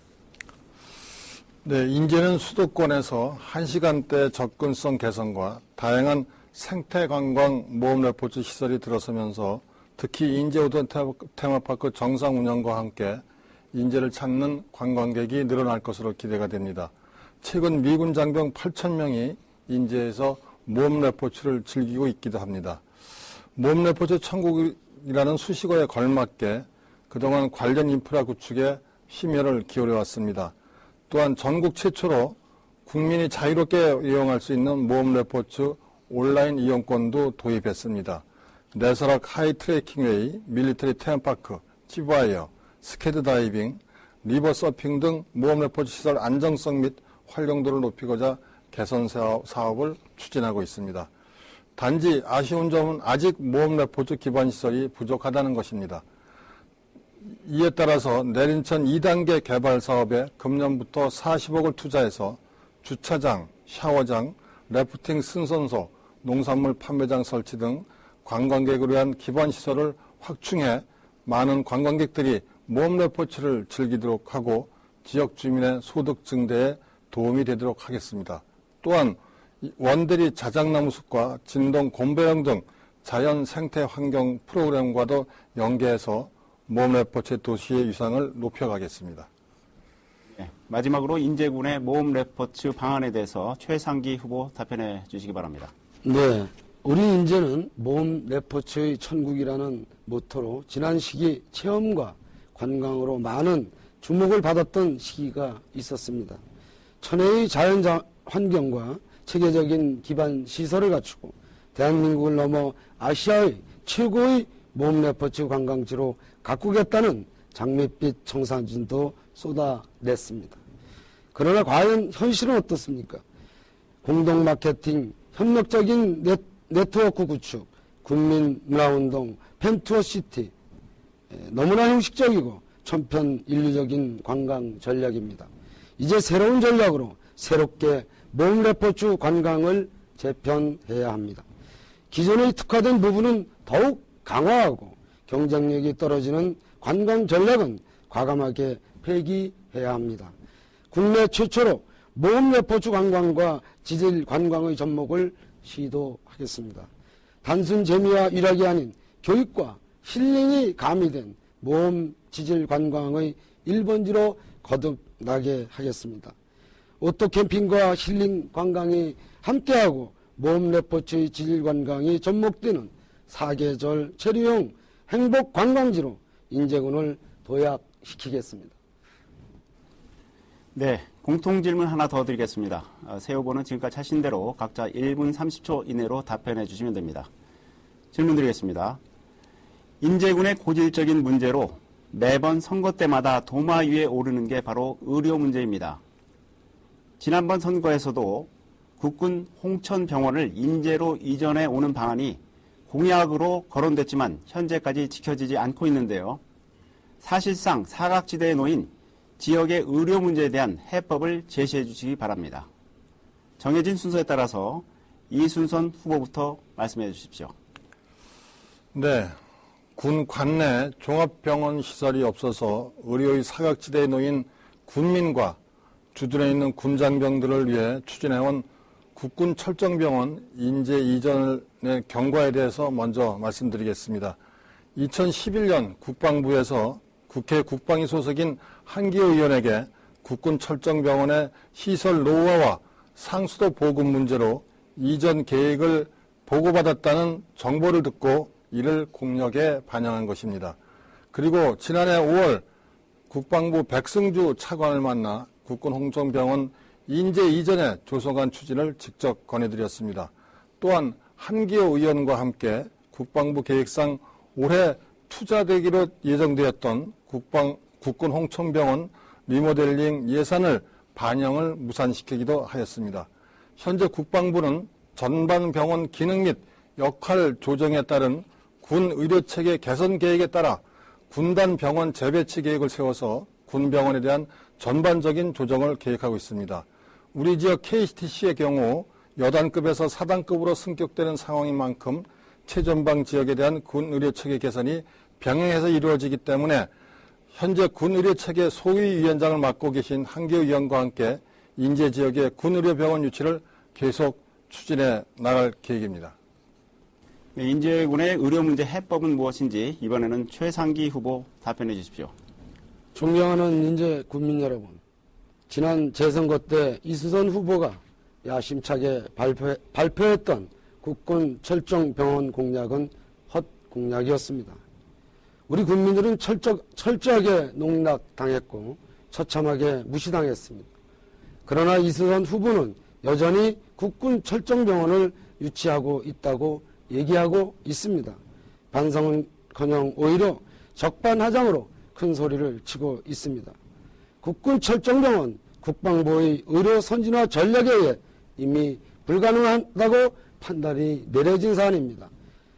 네, 인제는 수도권에서 1시간대 접근성 개선과 다양한 생태관광 모험 레포츠 시설이 들어서면서 특히 인제우도 테마파크 정상 운영과 함께 인제를 찾는 관광객이 늘어날 것으로 기대가 됩니다. 최근 미군 장병 8,000명이 인제에서 모험 레포츠를 즐기고 있기도 합니다. 모험 레포츠 천국이라는 수식어에 걸맞게 그동안 관련 인프라 구축에 심혈을 기울여 왔습니다. 또한 전국 최초로 국민이 자유롭게 이용할 수 있는 모험 레포츠 온라인 이용권도 도입했습니다. 내설악 하이 트레킹웨이, 밀리터리 테마파크, 지브와이어, 스케드 다이빙, 리버 서핑 등 모험 레포츠 시설 안정성 및 활용도를 높이고자 개선 사업을 추진하고 있습니다. 단지 아쉬운 점은 아직 모험 레포츠 기반 시설이 부족하다는 것입니다. 이에 따라서 내린천 2단계 개발 사업에 금년부터 40억을 투자해서 주차장, 샤워장, 래프팅 승선소, 농산물 판매장 설치 등 관광객을 위한 기반 시설을 확충해 많은 관광객들이 모험 레포츠를 즐기도록 하고 지역 주민의 소득 증대에 도움이 되도록 하겠습니다. 또한 원대리 자작나무 숲과 진동 곰배영 등 자연 생태 환경 프로그램과도 연계해서 모험 레포츠 도시의 위상을 높여가겠습니다. 네, 마지막으로 인제군의 모험 레포츠 방안에 대해서 최상기 후보 답변해 주시기 바랍니다. 네, 우리 인제는 모험 레포츠의 천국이라는 모토로 지난 시기 체험과 관광으로 많은 주목을 받았던 시기가 있었습니다. 천혜의 자연 환경과 체계적인 기반 시설을 갖추고 대한민국을 넘어 아시아의 최고의 모험 레포츠 관광지로 가꾸겠다는 장밋빛 청사진도 쏟아냈습니다. 그러나 과연 현실은 어떻습니까? 공동 마케팅, 협력적인 네트워크 구축, 국민 문화운동, 팬투어 시티, 너무나 형식적이고 천편일률적인 관광 전략입니다. 이제 새로운 전략으로 새롭게 모험 레포츠 관광을 재편해야 합니다. 기존에 특화된 부분은 더욱 강화하고 경쟁력이 떨어지는 관광 전략은 과감하게 폐기해야 합니다. 국내 최초로 모험 레포츠 관광과 지질 관광의 접목을 시도하겠습니다. 단순 재미와 일학이 아닌 교육과 힐링이 가미된 모험 지질 관광의 1번지로 거듭나게 하겠습니다. 오토 캠핑과 힐링 관광이 함께하고 모험 레포츠의 지질 관광이 접목되는 사계절 체류용 행복 관광지로 인제군을 도약시키겠습니다. 네, 공통 질문 하나 더 드리겠습니다. 새 후보는 지금까지 하신 대로 각자 1분 30초 이내로 답변해 주시면 됩니다. 질문 드리겠습니다. 인제군의 고질적인 문제로 매번 선거 때마다 도마 위에 오르는 게 바로 의료 문제입니다. 지난번 선거에서도 국군 홍천병원을 인제로 이전해 오는 방안이 공약으로 거론됐지만 현재까지 지켜지지 않고 있는데요. 사실상 사각지대에 놓인 지역의 의료 문제에 대한 해법을 제시해 주시기 바랍니다. 정해진 순서에 따라서 이순선 후보부터 말씀해 주십시오. 네, 군 관내 종합병원 시설이 없어서 의료의 사각지대에 놓인 군민과 주둔해 있는 군장병들을 위해 추진해온 국군 철정병원 인제 이전의 경과에 대해서 먼저 말씀드리겠습니다. 2011년 국방부에서 국회 국방위 소속인 한기호 의원에게 국군 철정병원의 시설 노후화와 상수도 보급 문제로 이전 계획을 보고받았다는 정보를 듣고 이를 공력에 반영한 것입니다. 그리고 지난해 5월 국방부 백승주 차관을 만나 국군 홍천병원 인제 이전의 조성안 추진을 직접 권해드렸습니다. 또한 한기호 의원과 함께 국방부 계획상 올해 투자되기로 예정되었던 국군 홍천병원 리모델링 예산을 반영을 무산시키기도 하였습니다. 현재 국방부는 전반 병원 기능 및 역할 조정에 따른 군 의료체계 개선 계획에 따라 군단 병원 재배치 계획을 세워서 군 병원에 대한 전반적인 조정을 계획하고 있습니다. 우리 지역 KTC의 경우 여단급에서 4단급으로 승격되는 상황인 만큼 최전방 지역에 대한 군 의료체계 개선이 병행해서 이루어지기 때문에 현재 군 의료체계 소위위원장을 맡고 계신 한기호 의원과 함께 인제 지역의 군 의료병원 유치를 계속 추진해 나갈 계획입니다. 네, 인제군의 의료 문제 해법은 무엇인지 이번에는 최상기 후보 답변해 주십시오. 존경하는 인제 국민 여러분, 지난 재선거 때 이수선 후보가 야심차게 발표했던 국군 철정병원 공약은 헛 공약이었습니다. 우리 국민들은 철저하게 농락당했고 처참하게 무시당했습니다. 그러나 이수선 후보는 여전히 국군 철정병원을 유치하고 있다고 얘기하고 있습니다. 반성은커녕 오히려 적반하장으로 큰 소리를 치고 있습니다. 국군 철정병원 국방부의 의료 선진화 전략에 의해 이미 불가능하다고 판단이 내려진 사안입니다.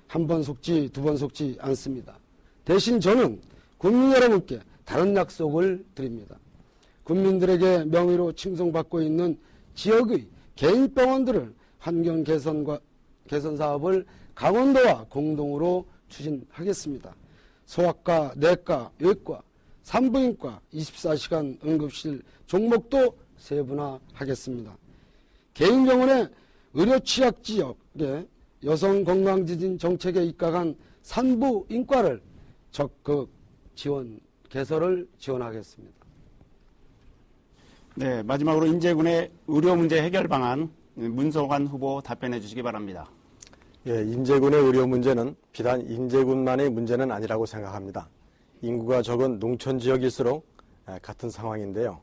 한 번 속지 두 번 속지 않습니다. 대신 저는 국민 여러분께 다른 약속을 드립니다. 국민들에게 명의로 칭송받고 있는 지역의 개인 병원들을 환경 개선 사업을 강원도와 공동으로 추진하겠습니다. 소아과, 내과, 외과, 산부인과, 24시간 응급실 종목도 세분화하겠습니다. 개인 병원의 의료 취약 지역에 여성 건강지진 정책에 입각한 산부인과를 적극 개설을 지원하겠습니다. 네, 마지막으로 인제군의 의료 문제 해결 방안 문성환 후보 답변해 주시기 바랍니다. 예, 인제군의 의료 문제는 비단 인제군만의 문제는 아니라고 생각합니다. 인구가 적은 농촌 지역일수록 같은 상황인데요.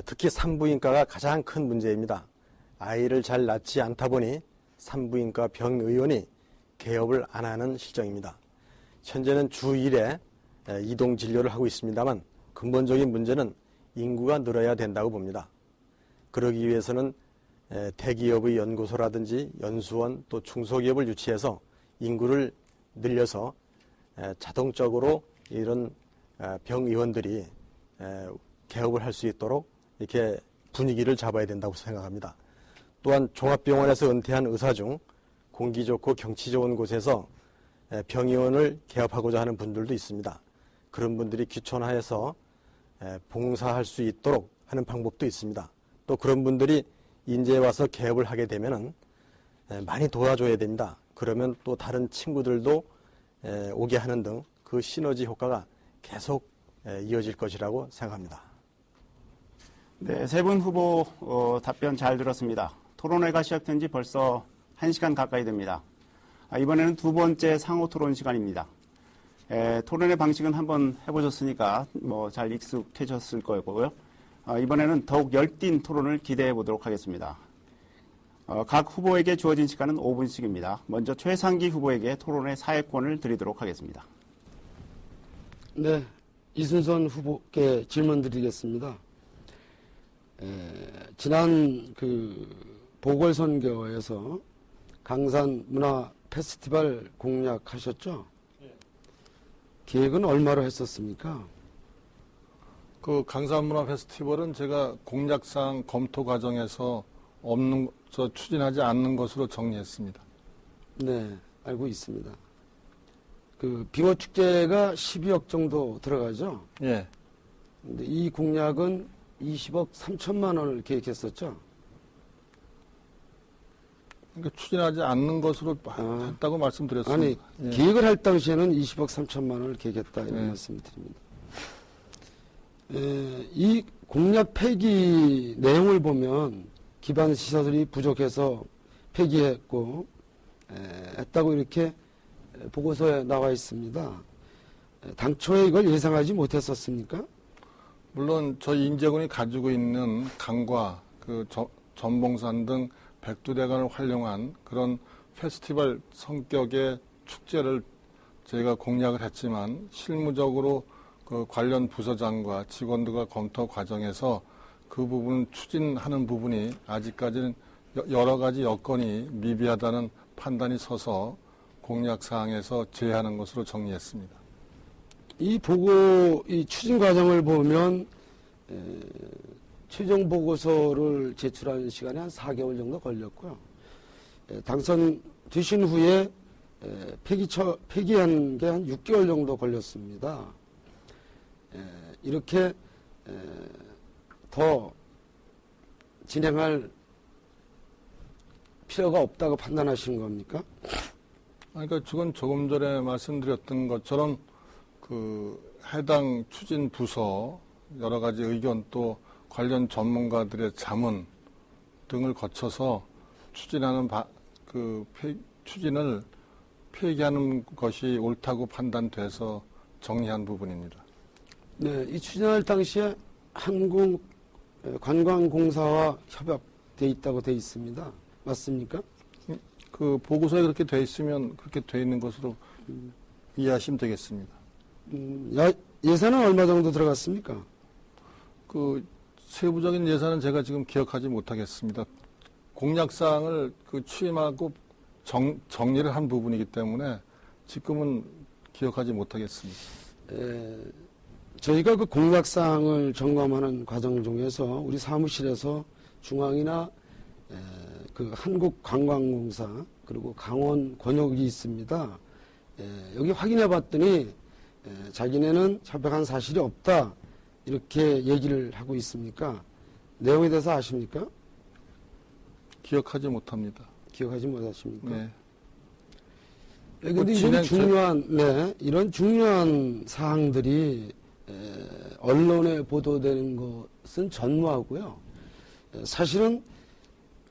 특히 산부인과가 가장 큰 문제입니다. 아이를 잘 낳지 않다 보니 산부인과 병의원이 개업을 안 하는 실정입니다. 현재는 주 1회 이동 진료를 하고 있습니다만 근본적인 문제는 인구가 늘어야 된다고 봅니다. 그러기 위해서는 대기업의 연구소라든지 연수원 또 중소기업을 유치해서 인구를 늘려서 자동적으로 이런 병의원들이 개업을 할 수 있도록 이렇게 분위기를 잡아야 된다고 생각합니다. 또한 종합병원에서 은퇴한 의사 중 공기 좋고 경치 좋은 곳에서 병의원을 개업하고자 하는 분들도 있습니다. 그런 분들이 귀촌하여서 봉사할 수 있도록 하는 방법도 있습니다. 또 그런 분들이 인제에 와서 개업을 하게 되면은 많이 도와줘야 됩니다. 그러면 또 다른 친구들도 오게 하는 등 그 시너지 효과가 계속 이어질 것이라고 생각합니다. 네, 세 분 후보 답변 잘 들었습니다. 토론회가 시작된 지 벌써 1시간 가까이 됩니다. 이번에는 두 번째 상호 토론 시간입니다. 토론의 방식은 한번 해보셨으니까 잘 익숙해졌을 거고요. 이번에는 더욱 열띤 토론을 기대해 보도록 하겠습니다. 각 후보에게 주어진 시간은 5분씩입니다. 먼저 최상기 후보에게 토론의 사회권을 드리도록 하겠습니다. 네, 이순선 후보께 질문 드리겠습니다. 지난 보궐선거에서 강산 문화 페스티벌 공약하셨죠? 네. 계획은 얼마로 했었습니까? 그 강산문화 페스티벌은 제가 공약사항 검토 과정에서 추진하지 않는 것으로 정리했습니다. 네, 알고 있습니다. 빙어축제가 12억 정도 들어가죠? 예. 근데 이 공약은 20억 3천만 원을 계획했었죠? 그러니까 추진하지 않는 것으로 했다고 말씀드렸습니다. 아니, 예. 계획을 할 당시에는 20억 3천만 원을 계획했다 이런 말씀을 드립니다. 이 공약 폐기 내용을 보면 기반 시설이 부족해서 폐기했고 했다고 이렇게 보고서에 나와 있습니다. 당초에 이걸 예상하지 못했었습니까? 물론 저희 인제군이 가지고 있는 강과 전봉산 등 백두대간을 활용한 그런 페스티벌 성격의 축제를 저희가 공약을 했지만 실무적으로 그 관련 부서장과 직원들과 검토 과정에서 그 부분을 추진하는 부분이 아직까지는 여러 가지 여건이 미비하다는 판단이 서서 공약 사항에서 제외하는 것으로 정리했습니다. 이 추진 과정을 보면 최종 보고서를 제출하는 시간이 한 4개월 정도 걸렸고요. 당선되신 후에 폐기한 게 한 6개월 정도 걸렸습니다. 이렇게 더 진행할 필요가 없다고 판단하시는 겁니까? 그러니까 지금 조금 전에 말씀드렸던 것처럼 그 해당 추진 부서 여러 가지 의견 또 관련 전문가들의 자문 등을 거쳐서 추진하는 추진을 폐기하는 것이 옳다고 판단돼서 정리한 부분입니다. 네, 이 추진할 당시에 한국관광공사와 협약돼 있다고 돼 있습니다. 맞습니까? 그 보고서에 그렇게 돼 있으면 그렇게 돼 있는 것으로 이해하시면 되겠습니다. 예산은 얼마 정도 들어갔습니까? 그 세부적인 예산은 제가 지금 기억하지 못하겠습니다. 공약사항을 그 취임하고 정리를 한 부분이기 때문에 지금은 기억하지 못하겠습니다. 저희가 그 공약사항을 점검하는 과정 중에서 우리 사무실에서 중앙이나 그 한국관광공사 그리고 강원 권역이 있습니다. 여기 확인해 봤더니 자기네는 협약한 사실이 없다 이렇게 얘기를 하고 있습니까? 내용에 대해서 아십니까? 기억하지 못합니다. 기억하지 못하십니까? 네. 근데 이런 중요한 사항들이 언론에 보도되는 것은 전무하고요. 사실은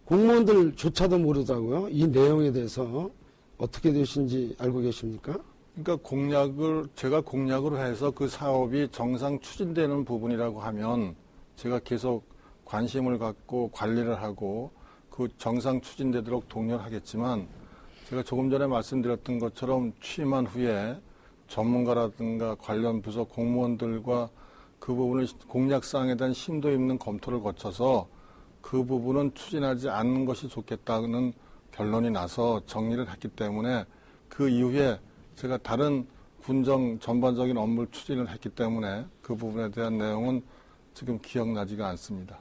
공무원들조차도 모르더라고요. 이 내용에 대해서 어떻게 되신지 알고 계십니까? 그러니까 제가 공약으로 해서 그 사업이 정상 추진되는 부분이라고 하면 제가 계속 관심을 갖고 관리를 하고 그 정상 추진되도록 독려를 하겠지만 제가 조금 전에 말씀드렸던 것처럼 취임한 후에 전문가라든가 관련 부서 공무원들과 그 부분을 공약사항에 대한 심도 있는 검토를 거쳐서 그 부분은 추진하지 않는 것이 좋겠다는 결론이 나서 정리를 했기 때문에 그 이후에 제가 다른 군정 전반적인 업무를 추진을 했기 때문에 그 부분에 대한 내용은 지금 기억나지가 않습니다.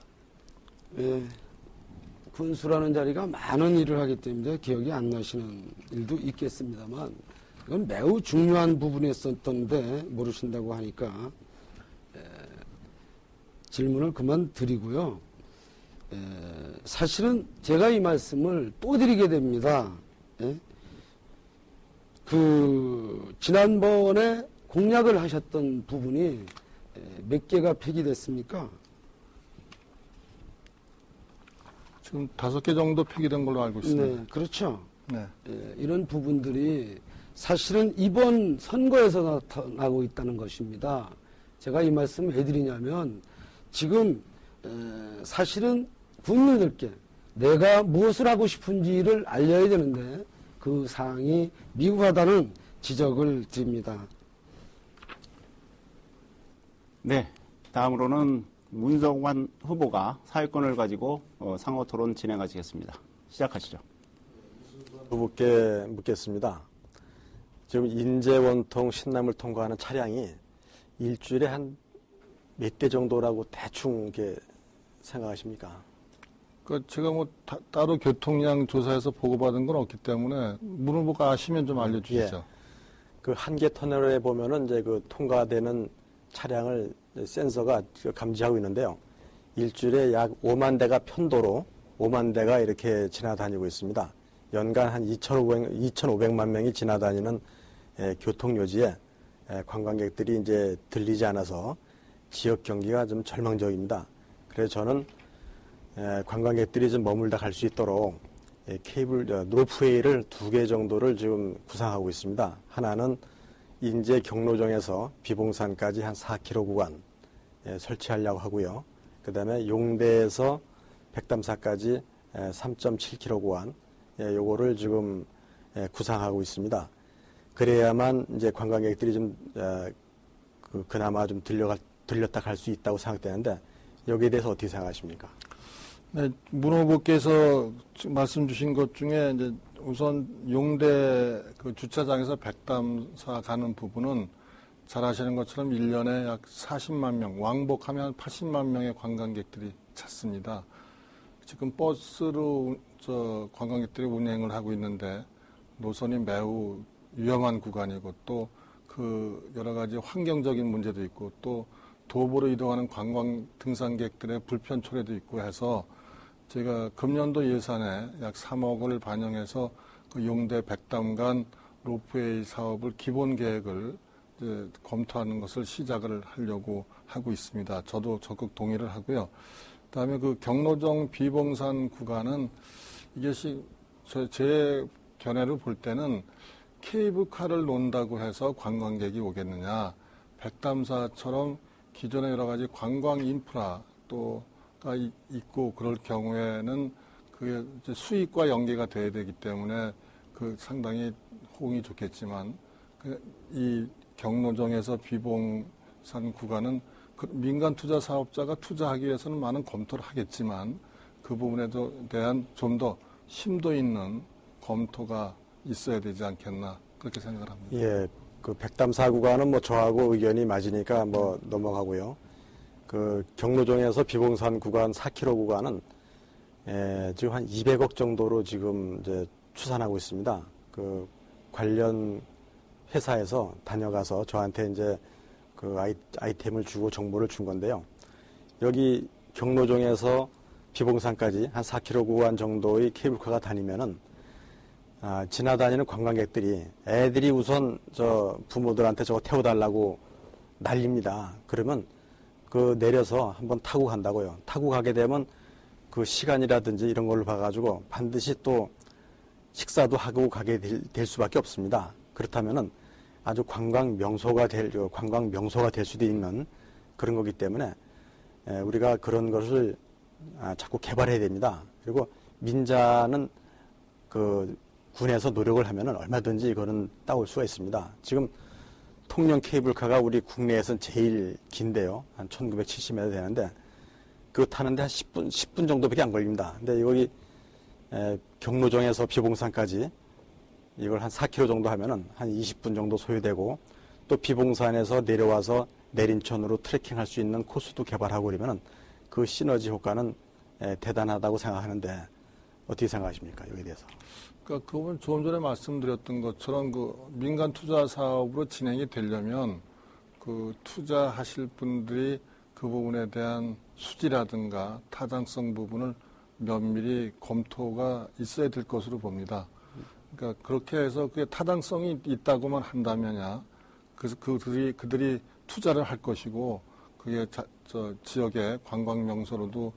예, 군수라는 자리가 많은 일을 하기 때문에 기억이 안 나시는 일도 있겠습니다만 이건 매우 중요한 부분이었었던데 모르신다고 하니까 질문을 그만 드리고요. 사실은 제가 이 말씀을 또 드리게 됩니다. 지난번에 공약을 하셨던 부분이 몇 개가 폐기됐습니까? 지금 5개 정도 폐기된 걸로 알고 있습니다. 네, 그렇죠. 네. 이런 부분들이 사실은 이번 선거에서 나타나고 있다는 것입니다. 제가 이 말씀을 왜 드리냐면 지금 사실은 국민들께 내가 무엇을 하고 싶은지를 알려야 되는데 그 사항이 미흡하다는 지적을 드립니다. 네, 다음으로는 문성환 후보가 사회권을 가지고 상호 토론 진행하시겠습니다. 시작하시죠. 후보께 묻겠습니다. 지금 인제원통 신남을 통과하는 차량이 일주일에 한 몇 대 정도라고 대충 이렇게 생각하십니까? 제가 따로 교통량 조사해서 보고받은 건 없기 때문에 문 후보가 아시면 좀 알려주시죠. 예. 그 한계 터널에 보면은 이제 그 통과되는 차량을 센서가 감지하고 있는데요. 일주일에 약 5만 대가 편도로 5만 대가 이렇게 지나다니고 있습니다. 연간 한 2,500만 명이 지나다니는 교통요지에 관광객들이 이제 들리지 않아서 지역 경기가 좀 절망적입니다. 그래서 저는 관광객들이 좀 머물다 갈 수 있도록 로프웨이를 2개 정도를 지금 구상하고 있습니다. 하나는 인제 경로정에서 비봉산까지 한 4km 구간 설치하려고 하고요. 그 다음에 용대에서 백담사까지 3.7km 구간 요거를 지금 구상하고 있습니다. 그래야만 이제 관광객들이 좀 그나마 좀 들렸다 갈 수 있다고 생각되는데 여기에 대해서 어떻게 생각하십니까? 네, 문 후보께서 말씀 주신 것 중에 이제 우선 용대 그 주차장에서 백담사 가는 부분은 잘 아시는 것처럼 1년에 약 40만 명, 왕복하면 80만 명의 관광객들이 찾습니다. 지금 버스로 관광객들이 운행을 하고 있는데 노선이 매우 위험한 구간이고 또 그 여러 가지 환경적인 문제도 있고 또 도보로 이동하는 관광 등산객들의 불편 초래도 있고 해서 제가 금년도 예산에 약 3억을 반영해서 그 용대 백담간 로프웨이 사업을 기본 계획을 이제 검토하는 것을 시작을 하려고 하고 있습니다. 저도 적극 동의를 하고요. 그다음에 그 경로정 비봉산 구간은 이것이 제 견해를 볼 때는 케이블카를 논다고 해서 관광객이 오겠느냐? 백담사처럼 기존의 여러 가지 관광 인프라 또가 있고 그럴 경우에는 그게 이제 수익과 연계가 돼야 되기 때문에 그 상당히 호응이 좋겠지만 이 경로정에서 비봉산 구간은 그 민간 투자 사업자가 투자하기 위해서는 많은 검토를 하겠지만 그 부분에 대한 좀 더 심도 있는 검토가 있어야 되지 않겠나 그렇게 생각을 합니다. 예, 그 백담사 구간은 뭐 저하고 의견이 맞으니까 뭐 넘어가고요. 그 경로정에서 비봉산 구간 4km 구간은 지금 한 200억 정도로 지금 이제 추산하고 있습니다. 그 관련 회사에서 다녀가서 저한테 이제 그 아이템을 주고 정보를 준 건데요. 여기 경로정에서 비봉산까지 한 4km 구간 정도의 케이블카가 다니면은 지나다니는 관광객들이 애들이 우선 저 부모들한테 저거 태워달라고 난립니다. 그러면 그 내려서 한번 타고 간다고요. 타고 가게 되면 그 시간이라든지 이런 걸로 봐가지고 반드시 또 식사도 하고 가게 될 수밖에 없습니다. 그렇다면은 아주 관광 명소가 될 수도 있는 그런 거기 때문에 우리가 그런 것을 자꾸 개발해야 됩니다. 그리고 민자는 그 군에서 노력을 하면은 얼마든지 이거는 따올 수가 있습니다. 지금 통영 케이블카가 우리 국내에서는 제일 긴데요. 한 1970m 되는데 그거 타는데 한 10분 정도밖에 안 걸립니다. 근데 여기 경로정에서 비봉산까지 이걸 한 4km 정도 하면은 한 20분 정도 소요되고 또 비봉산에서 내려와서 내린천으로 트레킹할 수 있는 코스도 개발하고 그러면은 그 시너지 효과는 대단하다고 생각하는데 어떻게 생각하십니까? 여기에 대해서. 그러니까 그건 조금 전에 말씀드렸던 것처럼 그 민간 투자 사업으로 진행이 되려면 그 투자하실 분들이 그 부분에 대한 수지라든가 타당성 부분을 면밀히 검토가 있어야 될 것으로 봅니다. 그러니까 그렇게 해서 그게 타당성이 있다고만 한다면야 그래서 그들이 투자를 할 것이고 그게 저 지역의 관광 명소로도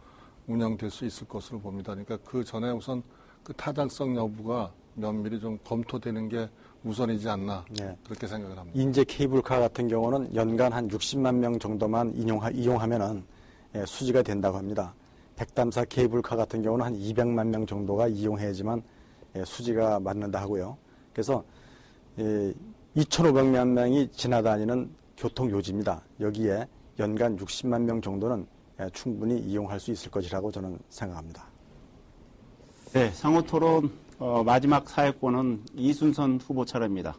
운영될 수 있을 것으로 봅니다. 그러니까 그 전에 우선 그 타당성 여부가 면밀히 좀 검토되는 게 우선이지 않나 네. 그렇게 생각을 합니다. 인제 케이블카 같은 경우는 연간 한 60만 명 정도만 이용하면은 수지가 된다고 합니다. 백담사 케이블카 같은 경우는 한 200만 명 정도가 이용해야지만 수지가 맞는다 하고요. 그래서 2,500만 명이 지나다니는 교통 요지입니다. 여기에 연간 60만 명 정도는 충분히 이용할 수 있을 것이라고 저는 생각합니다. 네, 상호토론 마지막 사회권은 이순선 후보 차례입니다.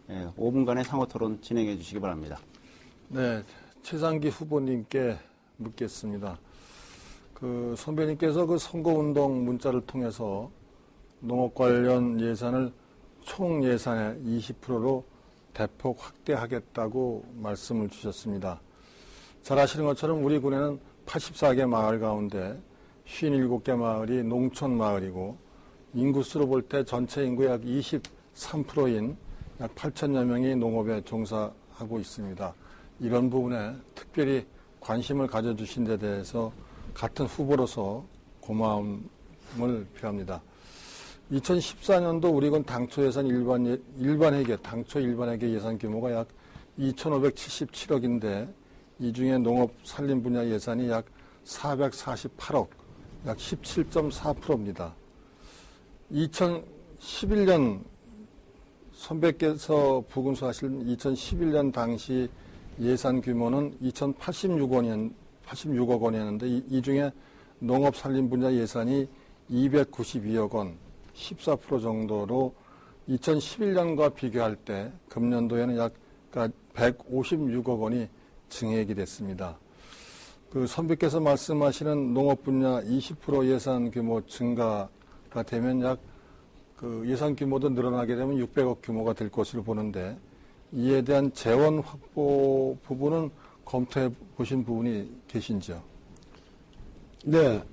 5분간의 상호토론 진행해 주시기 바랍니다. 네, 최상기 후보님께 묻겠습니다. 그 선배님께서 그 선거운동 문자를 통해서 농업 관련 예산을 총 예산의 20%로 대폭 확대하겠다고 말씀을 주셨습니다. 잘 아시는 것처럼 우리 군에는 84개 마을 가운데 57개 마을이 농촌 마을이고 인구수로 볼 때 전체 인구의 약 23%인 약 8천여 명이 농업에 종사하고 있습니다. 이런 부분에 특별히 관심을 가져주신 데 대해서 같은 후보로서 고마움을 표합니다. 2014년도 우리군 당초 예산 당초 일반 회계 예산 규모가 약 2,577억인데 이 중에 농업 산림 분야 예산이 약 448억, 약 17.4%입니다. 2011년 선배께서 부군수하실 2011년 당시 예산 규모는 2,086억 원이었는데 이 중에 농업 산림 분야 예산이 292억 원, 14% 정도로 2011년과 비교할 때 금년도에는 약 156억 원이 증액이 됐습니다. 그 선배께서 말씀하시는 농업 분야 20% 예산 규모 증가가 되면 약 그 예산 규모도 늘어나게 되면 600억 규모가 될 것으로 보는데 이에 대한 재원 확보 부분은 검토해 보신 부분이 계신지요? 네,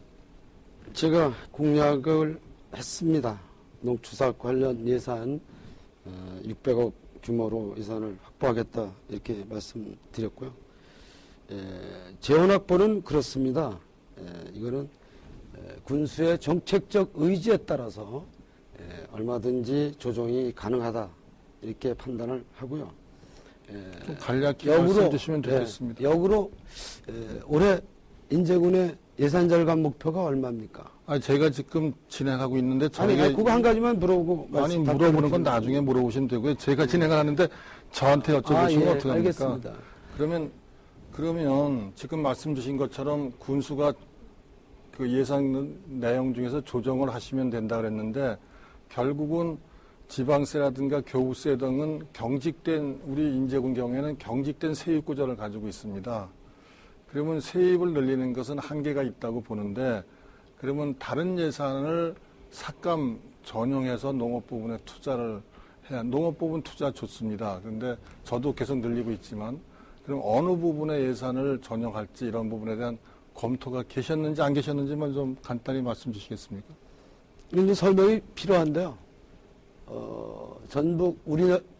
제가 공약을 했습니다. 농축사 관련 예산 600억 규모로 예산을 확보하겠다 이렇게 말씀드렸고요. 재원확보는 그렇습니다. 이거는 군수의 정책적 의지에 따라서 얼마든지 조정이 가능하다 이렇게 판단을 하고요. 좀 간략히 말씀 주시면 좋겠습니다. 역으로 올해 인제군의 예산 절감 목표가 얼마입니까? 제가 지금 진행하고 있는데 아니, 그거 한 가지만 물어보고 아니 물어보는 건 나중에 물어보시면 되고요. 제가 진행을 하는데 저한테 여쭤보시면 어떡합니까? 알겠습니다. 그러면 지금 말씀 주신 것처럼 군수가 그 예산 내용 중에서 조정을 하시면 된다 그랬는데 결국은 지방세라든가 교부세 등은 경직된 우리 인제군 경우에는 경직된 세입 구조를 가지고 있습니다. 그러면 세입을 늘리는 것은 한계가 있다고 보는데 그러면 다른 예산을 삭감 전용해서 농업 부분에 투자를 농업 부분 투자 좋습니다. 그런데 저도 계속 늘리고 있지만 그럼 어느 부분의 예산을 전용할지 이런 부분에 대한 검토가 계셨는지 안 계셨는지만 좀 간단히 말씀 주시겠습니까? 이제 설명이 필요한데요. 전북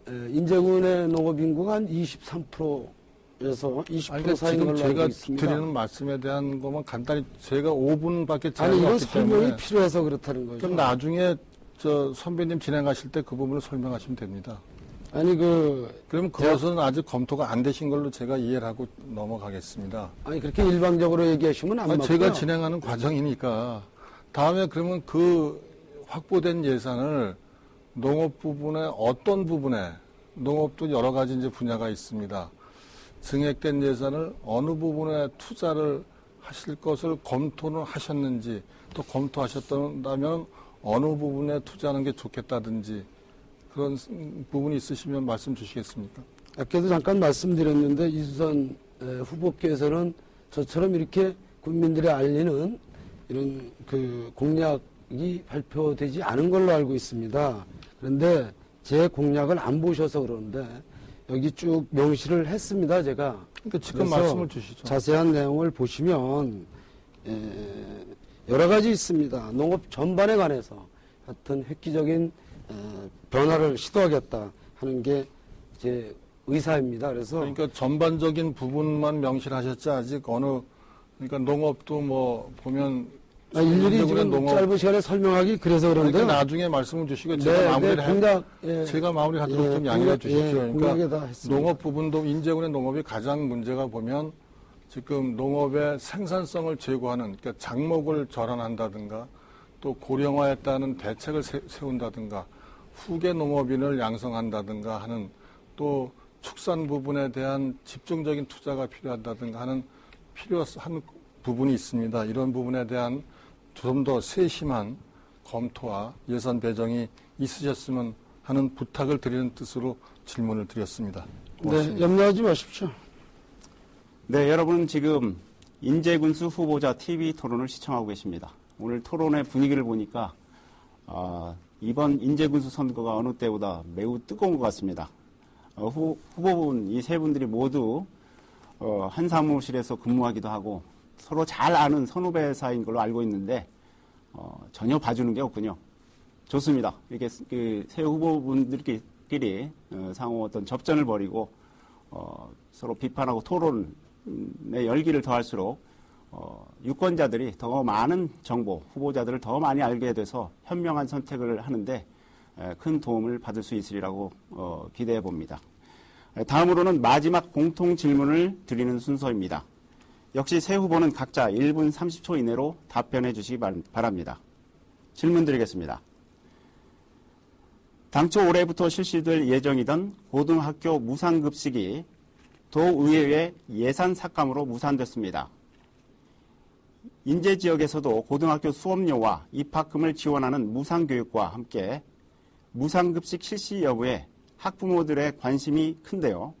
인제군의 농업 인구가 한 23%에서 20% 사이인 지금 걸로 제가 알고 있습니다. 드리는 말씀에 대한 것만 간단히 제가 5분밖에 아니, 이건 없기 설명이 때문에 필요해서 그렇다는 거죠. 그럼 나중에 저 선배님 진행하실 때 그 부분을 설명하시면 됩니다. 아니 그럼 그것은 아직 검토가 안 되신 걸로 제가 이해를 하고 넘어가겠습니다. 아니 그렇게 일방적으로 얘기하시면 안 맞고요. 제가 진행하는 과정이니까 다음에 그러면 그 확보된 예산을 농업 부분에 어떤 부분에 농업도 여러 가지 이제 분야가 있습니다. 증액된 예산을 어느 부분에 투자를 하실 것을 검토는 하셨는지 또 검토하셨다면 어느 부분에 투자하는 게 좋겠다든지 그런 부분이 있으시면 말씀 주시겠습니까? 아까도 잠깐 말씀드렸는데 이수선 후보께서는 저처럼 이렇게 국민들이 알리는 이런 그 공약이 발표되지 않은 걸로 알고 있습니다. 그런데 제 공약을 안 보셔서 그러는데 여기 쭉 명시를 했습니다, 제가. 그러니까 지금 말씀을 주시죠. 자세한 내용을 보시면 여러 가지 있습니다. 농업 전반에 관해서 하여튼 획기적인 변화를 시도하겠다 하는 게 제 의사입니다. 그래서 그러니까 전반적인 부분만 명시를 하셨지 아직 그러니까 농업도 뭐 보면 일일이 지금 짧은 시간에 설명하기 그래서 그런데요. 그러니까 나중에 말씀을 주시고 제가 마무리를 제가 마무리하도록 좀 양해해 주십시오. 그러니까 농업 부분도 인제군의 농업이 가장 문제가 보면 지금 농업의 생산성을 제고하는 그러니까 작목을 절환한다든가 또 고령화에 따른 대책을 세운다든가 후계 농업인을 양성한다든가 하는 또 축산 부분에 대한 집중적인 투자가 필요하다든가 하는 필요한 부분이 있습니다. 이런 부분에 대한 좀 더 세심한 검토와 예산 배정이 있으셨으면 하는 부탁을 드리는 뜻으로 질문을 드렸습니다. 고맙습니다. 네, 염려하지 마십시오. 네, 여러분은 지금 인제군수 후보자 TV 토론을 시청하고 계십니다. 오늘 토론의 분위기를 보니까 이번 인제군수 선거가 어느 때보다 매우 뜨거운 것 같습니다. 후보분 이 세 분들이 모두 한 사무실에서 근무하기도 하고 서로 잘 아는 선후배 사이인 걸로 알고 있는데 전혀 봐주는 게 없군요. 좋습니다. 이렇게 그 세 후보분들끼리 상호 어떤 접전을 벌이고 서로 비판하고 토론의 열기를 더할수록 유권자들이 더 많은 정보, 후보자들을 더 많이 알게 돼서 현명한 선택을 하는데 큰 도움을 받을 수 있으리라고 기대해 봅니다. 다음으로는 마지막 공통 질문을 드리는 순서입니다. 역시 세 후보는 각자 1분 30초 이내로 답변해 주시기 바랍니다. 질문 드리겠습니다. 당초 올해부터 실시될 예정이던 고등학교 무상급식이 도의회의 예산 삭감으로 무산됐습니다. 인제 지역에서도 고등학교 수업료와 입학금을 지원하는 무상교육과 함께 무상급식 실시 여부에 학부모들의 관심이 큰데요.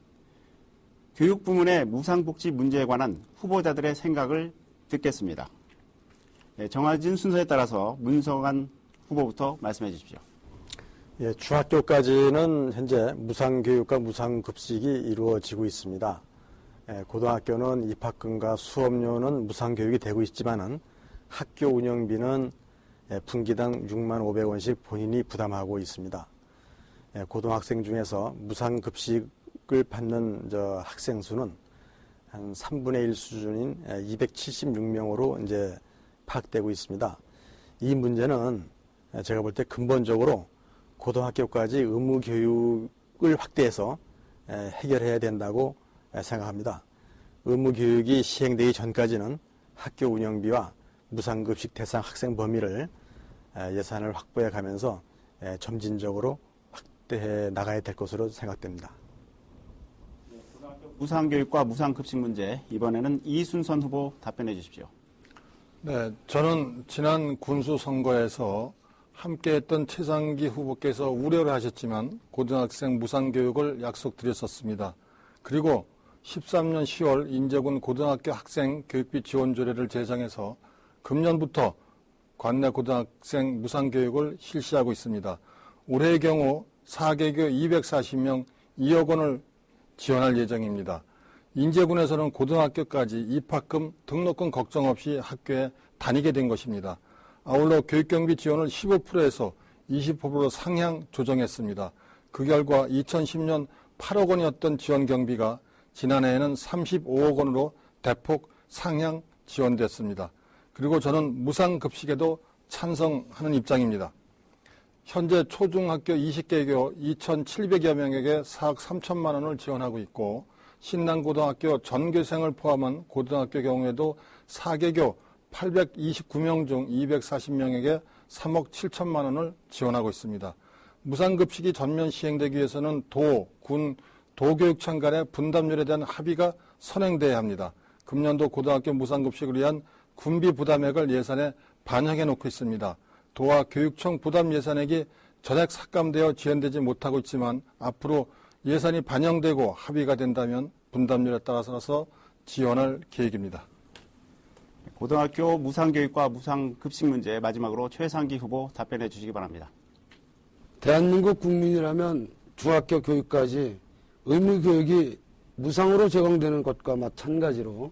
교육 부문의 무상복지 문제에 관한 후보자들의 생각을 듣겠습니다. 네, 정해진 순서에 따라서 문성한 후보부터 말씀해 주십시오. 예, 중학교까지는 현재 무상교육과 무상급식이 이루어지고 있습니다. 고등학교는 입학금과 수업료는 무상교육이 되고 있지만은 학교 운영비는 분기당 6만 500원씩 본인이 부담하고 있습니다. 고등학생 중에서 무상급식을 받는 학생 수는 한 3분의 1 수준인 276명으로 이제 파악되고 있습니다. 이 문제는 제가 볼 때 근본적으로 고등학교까지 의무 교육을 확대해서 해결해야 된다고 생각합니다. 의무 교육이 시행되기 전까지는 학교 운영비와 무상급식 대상 학생 범위를 예산을 확보해 가면서 점진적으로 확대해 나가야 될 것으로 생각됩니다. 무상교육과 무상급식 문제, 이번에는 이순선 후보 답변해 주십시오. 네, 저는 지난 군수 선거에서 함께했던 최상기 후보께서 우려를 하셨지만 고등학생 무상교육을 약속드렸었습니다. 그리고 13년 10월 인제군 고등학교 학생 교육비 지원 조례를 제정해서 금년부터 관내 고등학생 무상교육을 실시하고 있습니다. 올해의 경우 4개교 240명 2억 원을 지원할 예정입니다. 인제군에서는 고등학교까지 입학금, 등록금 걱정 없이 학교에 다니게 된 것입니다. 아울러 교육경비 지원을 15%에서 20% 상향 조정했습니다. 그 결과 2010년 8억 원이었던 지원 경비가 지난해에는 35억 원으로 대폭 상향 지원됐습니다. 그리고 저는 무상급식에도 찬성하는 입장입니다. 현재 초중학교 20개교 2,700여 명에게 4억 3천만 원을 지원하고 있고 신남고등학교 전교생을 포함한 고등학교 경우에도 4개교 829명 중 240명에게 3억 7천만 원을 지원하고 있습니다. 무상급식이 전면 시행되기 위해서는 도, 군, 도교육청 간의 분담률에 대한 합의가 선행돼야 합니다. 금년도 고등학교 무상급식을 위한 군비 부담액을 예산에 반영해 놓고 있습니다. 도와 교육청 부담 예산액이 전액 삭감되어 지원되지 못하고 있지만 앞으로 예산이 반영되고 합의가 된다면 분담률에 따라서 지원할 계획입니다. 고등학교 무상교육과 무상급식 문제, 마지막으로 최상기 후보 답변해 주시기 바랍니다. 대한민국 국민이라면 중학교 교육까지 의무교육이 무상으로 제공되는 것과 마찬가지로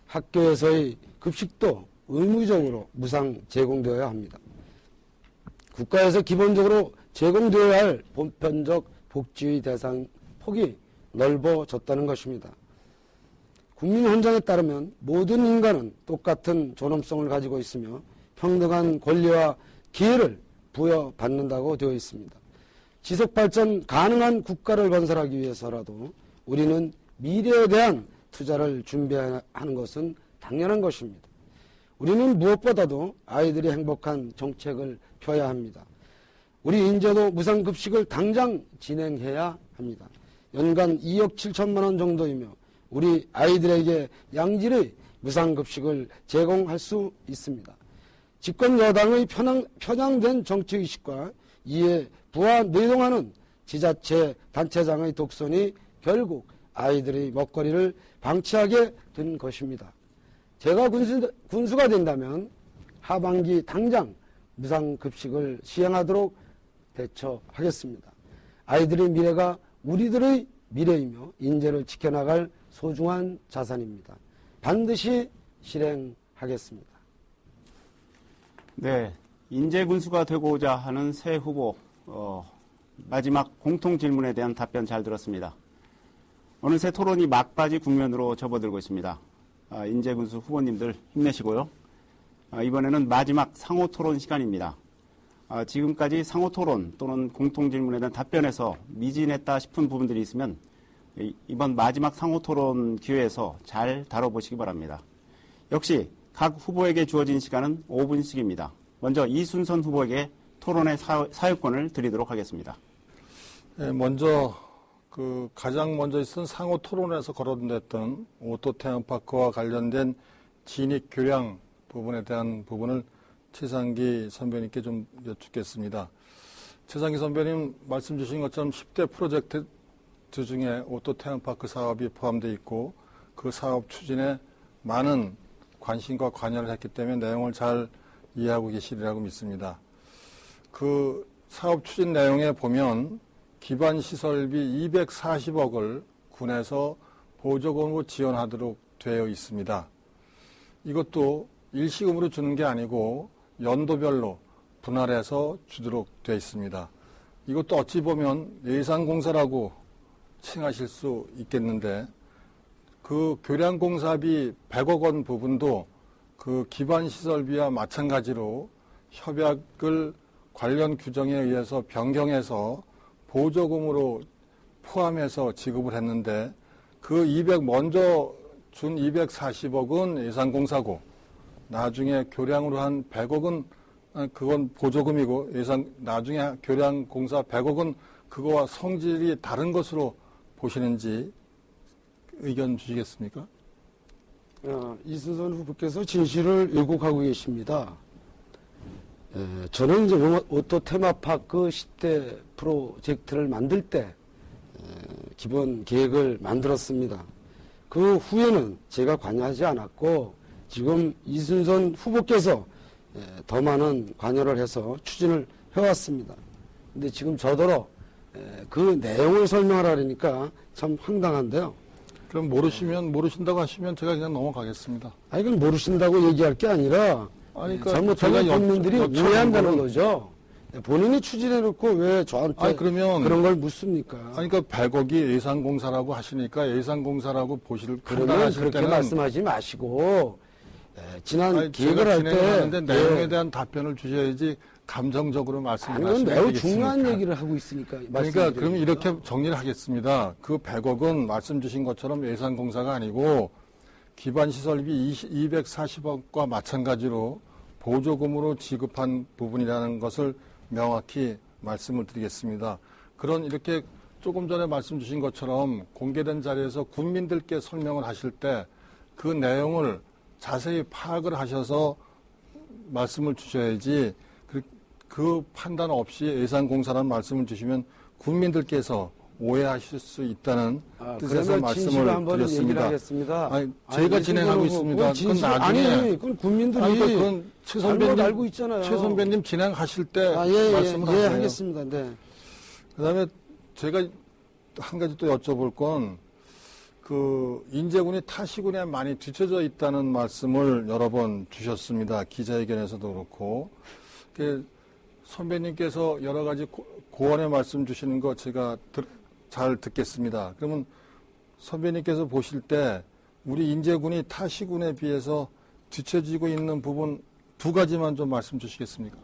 학교에서의 급식도 의무적으로 무상 제공되어야 합니다. 국가에서 기본적으로 제공되어야 할 보편적 복지의 대상 폭이 넓어졌다는 것입니다. 국민헌장에 따르면 모든 인간은 똑같은 존엄성을 가지고 있으며 평등한 권리와 기회를 부여받는다고 되어 있습니다. 지속발전 가능한 국가를 건설하기 위해서라도 우리는 미래에 대한 투자를 준비하는 것은 당연한 것입니다. 우리는 무엇보다도 아이들이 행복한 정책을 펴야 합니다. 우리 인제도 무상급식을 당장 진행해야 합니다. 연간 2억 7천만 원 정도이며 우리 아이들에게 양질의 무상급식을 제공할 수 있습니다. 집권 여당의 편향된 정치의식과 이에 부하 내동하는 지자체 단체장의 독선이 결국 아이들의 먹거리를 방치하게 된 것입니다. 제가 군수가 된다면 하반기 당장 무상급식을 시행하도록 대처하겠습니다. 아이들의 미래가 우리들의 미래이며 인재를 지켜나갈 소중한 자산입니다. 반드시 실행하겠습니다. 네, 인재군수가 되고자 하는 새 후보 마지막 공통 질문에 대한 답변 잘 들었습니다. 어느새 토론이 막바지 국면으로 접어들고 있습니다. 인재군수 후보님들 힘내시고요. 이번에는 마지막 상호 토론 시간입니다. 지금까지 상호 토론 또는 공통 질문에 대한 답변에서 미진했다 싶은 부분들이 있으면 이번 마지막 상호 토론 기회에서 잘 다뤄보시기 바랍니다. 역시 각 후보에게 주어진 시간은 5분씩입니다. 먼저 이순선 후보에게 토론의 사유권을 드리도록 하겠습니다. 네, 가장 먼저 있었던 상호 토론에서 거론됐던 오토 테마파크와 관련된 진입 교량 부분에 대한 부분을 최상기 선배님께 좀 여쭙겠습니다. 최상기 선배님 말씀 주신 것처럼 10대 프로젝트 중에 오토 테마파크 사업이 포함되어 있고 그 사업 추진에 많은 관심과 관여를 했기 때문에 내용을 잘 이해하고 계시리라고 믿습니다. 그 사업 추진 내용에 보면 기반 시설비 240억을 군에서 보조금으로 지원하도록 되어 있습니다. 이것도 일시금으로 주는 게 아니고 연도별로 분할해서 주도록 되어 있습니다. 이것도 어찌 보면 예산공사라고 칭하실 수 있겠는데 그 교량공사비 100억 원 부분도 그 기반시설비와 마찬가지로 협약을 관련 규정에 의해서 변경해서 보조금으로 포함해서 지급을 했는데 그 먼저 준 240억은 예산공사고 나중에 교량으로 한 100억은 그건 보조금이고 나중에 교량공사 100억은 그거와 성질이 다른 것으로 보시는지 의견 주시겠습니까? 이순선 후보께서 진실을 왜곡하고 계십니다. 저는 이제 오토 테마파크 10대 프로젝트를 만들 때 기본 계획을 만들었습니다. 그 후에는 제가 관여하지 않았고 지금 이순선 후보께서 더 많은 관여를 해서 추진을 해왔습니다. 근데 지금 저더러 그 내용을 설명하라니까 참 황당한데요. 그럼 모르신다고 하시면 제가 그냥 넘어가겠습니다. 아니, 그건 모르신다고 얘기할 게 아니라 그러니까 잘못하면 제가 국민들이 여쭤본 오해한다는 거는- 거죠. 본인이 추진해놓고 왜 저한테 그러면 그런 걸 묻습니까? 그러니까 100억이 예산공사라고 하시니까 예산공사라고 그러면 판단하실 그렇게 때는 말씀하지 마시고 지난 기획을 제가 할 진행하는데 때 내용에 대한 답변을 주셔야지 감정적으로 아니, 말씀하시면 그건 매우 되겠습니까? 중요한 얘기를 하고 있으니까 그러니까 그럼 이렇게 정리를 하겠습니다. 그 100억은 말씀 주신 것처럼 예산공사가 아니고 기반시설비 240억과 마찬가지로 보조금으로 지급한 부분이라는 것을 명확히 말씀을 드리겠습니다. 그런 이렇게 조금 전에 말씀 주신 것처럼 공개된 자리에서 국민들께 설명을 하실 때 그 내용을 자세히 파악을 하셔서 말씀을 주셔야지 그 판단 없이 예산공사라는 말씀을 주시면 국민들께서 오해하실 수 있다는 뜻에서 말씀을 한번 얘기를 드렸습니다. 하겠습니다. 아니, 제가 진행하고 있습니다. 그건 나중에 아니, 그건 국민들이 그건 최 선배님 알고 있잖아요. 최 선배님 진행하실 때 예, 말씀을 예, 하세요. 하겠습니다. 네. 그다음에 제가 한 가지 또 여쭤볼 건 그 인제군이 타시군에 많이 뒤처져 있다는 말씀을 여러 번 주셨습니다. 기자회견에서도 그렇고 선배님께서 여러 가지 고언의 말씀 주시는 거 제가 잘 듣겠습니다. 그러면 선배님께서 보실 때 우리 인제군이 타시군에 비해서 뒤처지고 있는 부분 두 가지만 좀 말씀 주시겠습니까?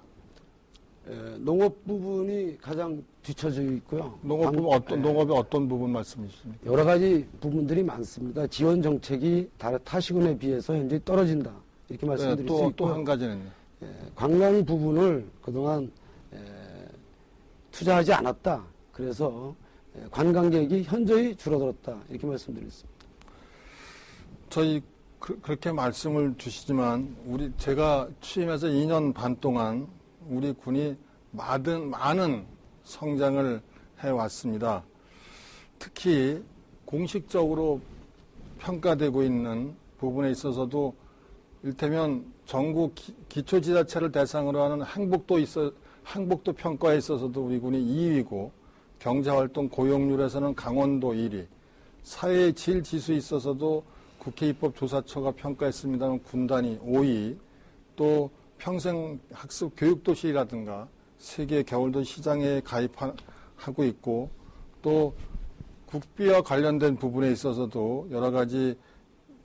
농업 부분이 가장 뒤처져 있고요. 농업의 어떤 부분 말씀해 주십니까? 여러 가지 부분들이 많습니다. 지원 정책이 타시군에 비해서 현재 떨어진다. 이렇게 말씀드릴 수 있고요. 또 한 가지는요. 관광 부분을 그동안 투자하지 않았다. 그래서 관광객이 현저히 줄어들었다. 이렇게 말씀드리겠습니다. 저희 그렇게 말씀을 주시지만 제가 취임해서 2년 반 동안 우리 군이 많은 성장을 해왔습니다. 특히 공식적으로 평가되고 있는 부분에 있어서도 일테면 전국 기초지자체를 대상으로 하는 항복도 평가에 있어서도 우리 군이 2위고 경제활동 고용률에서는 강원도 1위, 사회 질 지수에 있어서도 국회 입법조사처가 평가했습니다만 군단이 5위, 또 평생학습 교육도시라든가 세계 겨울도시 시장에 가입하고 있고 또 국비와 관련된 부분에 있어서도 여러 가지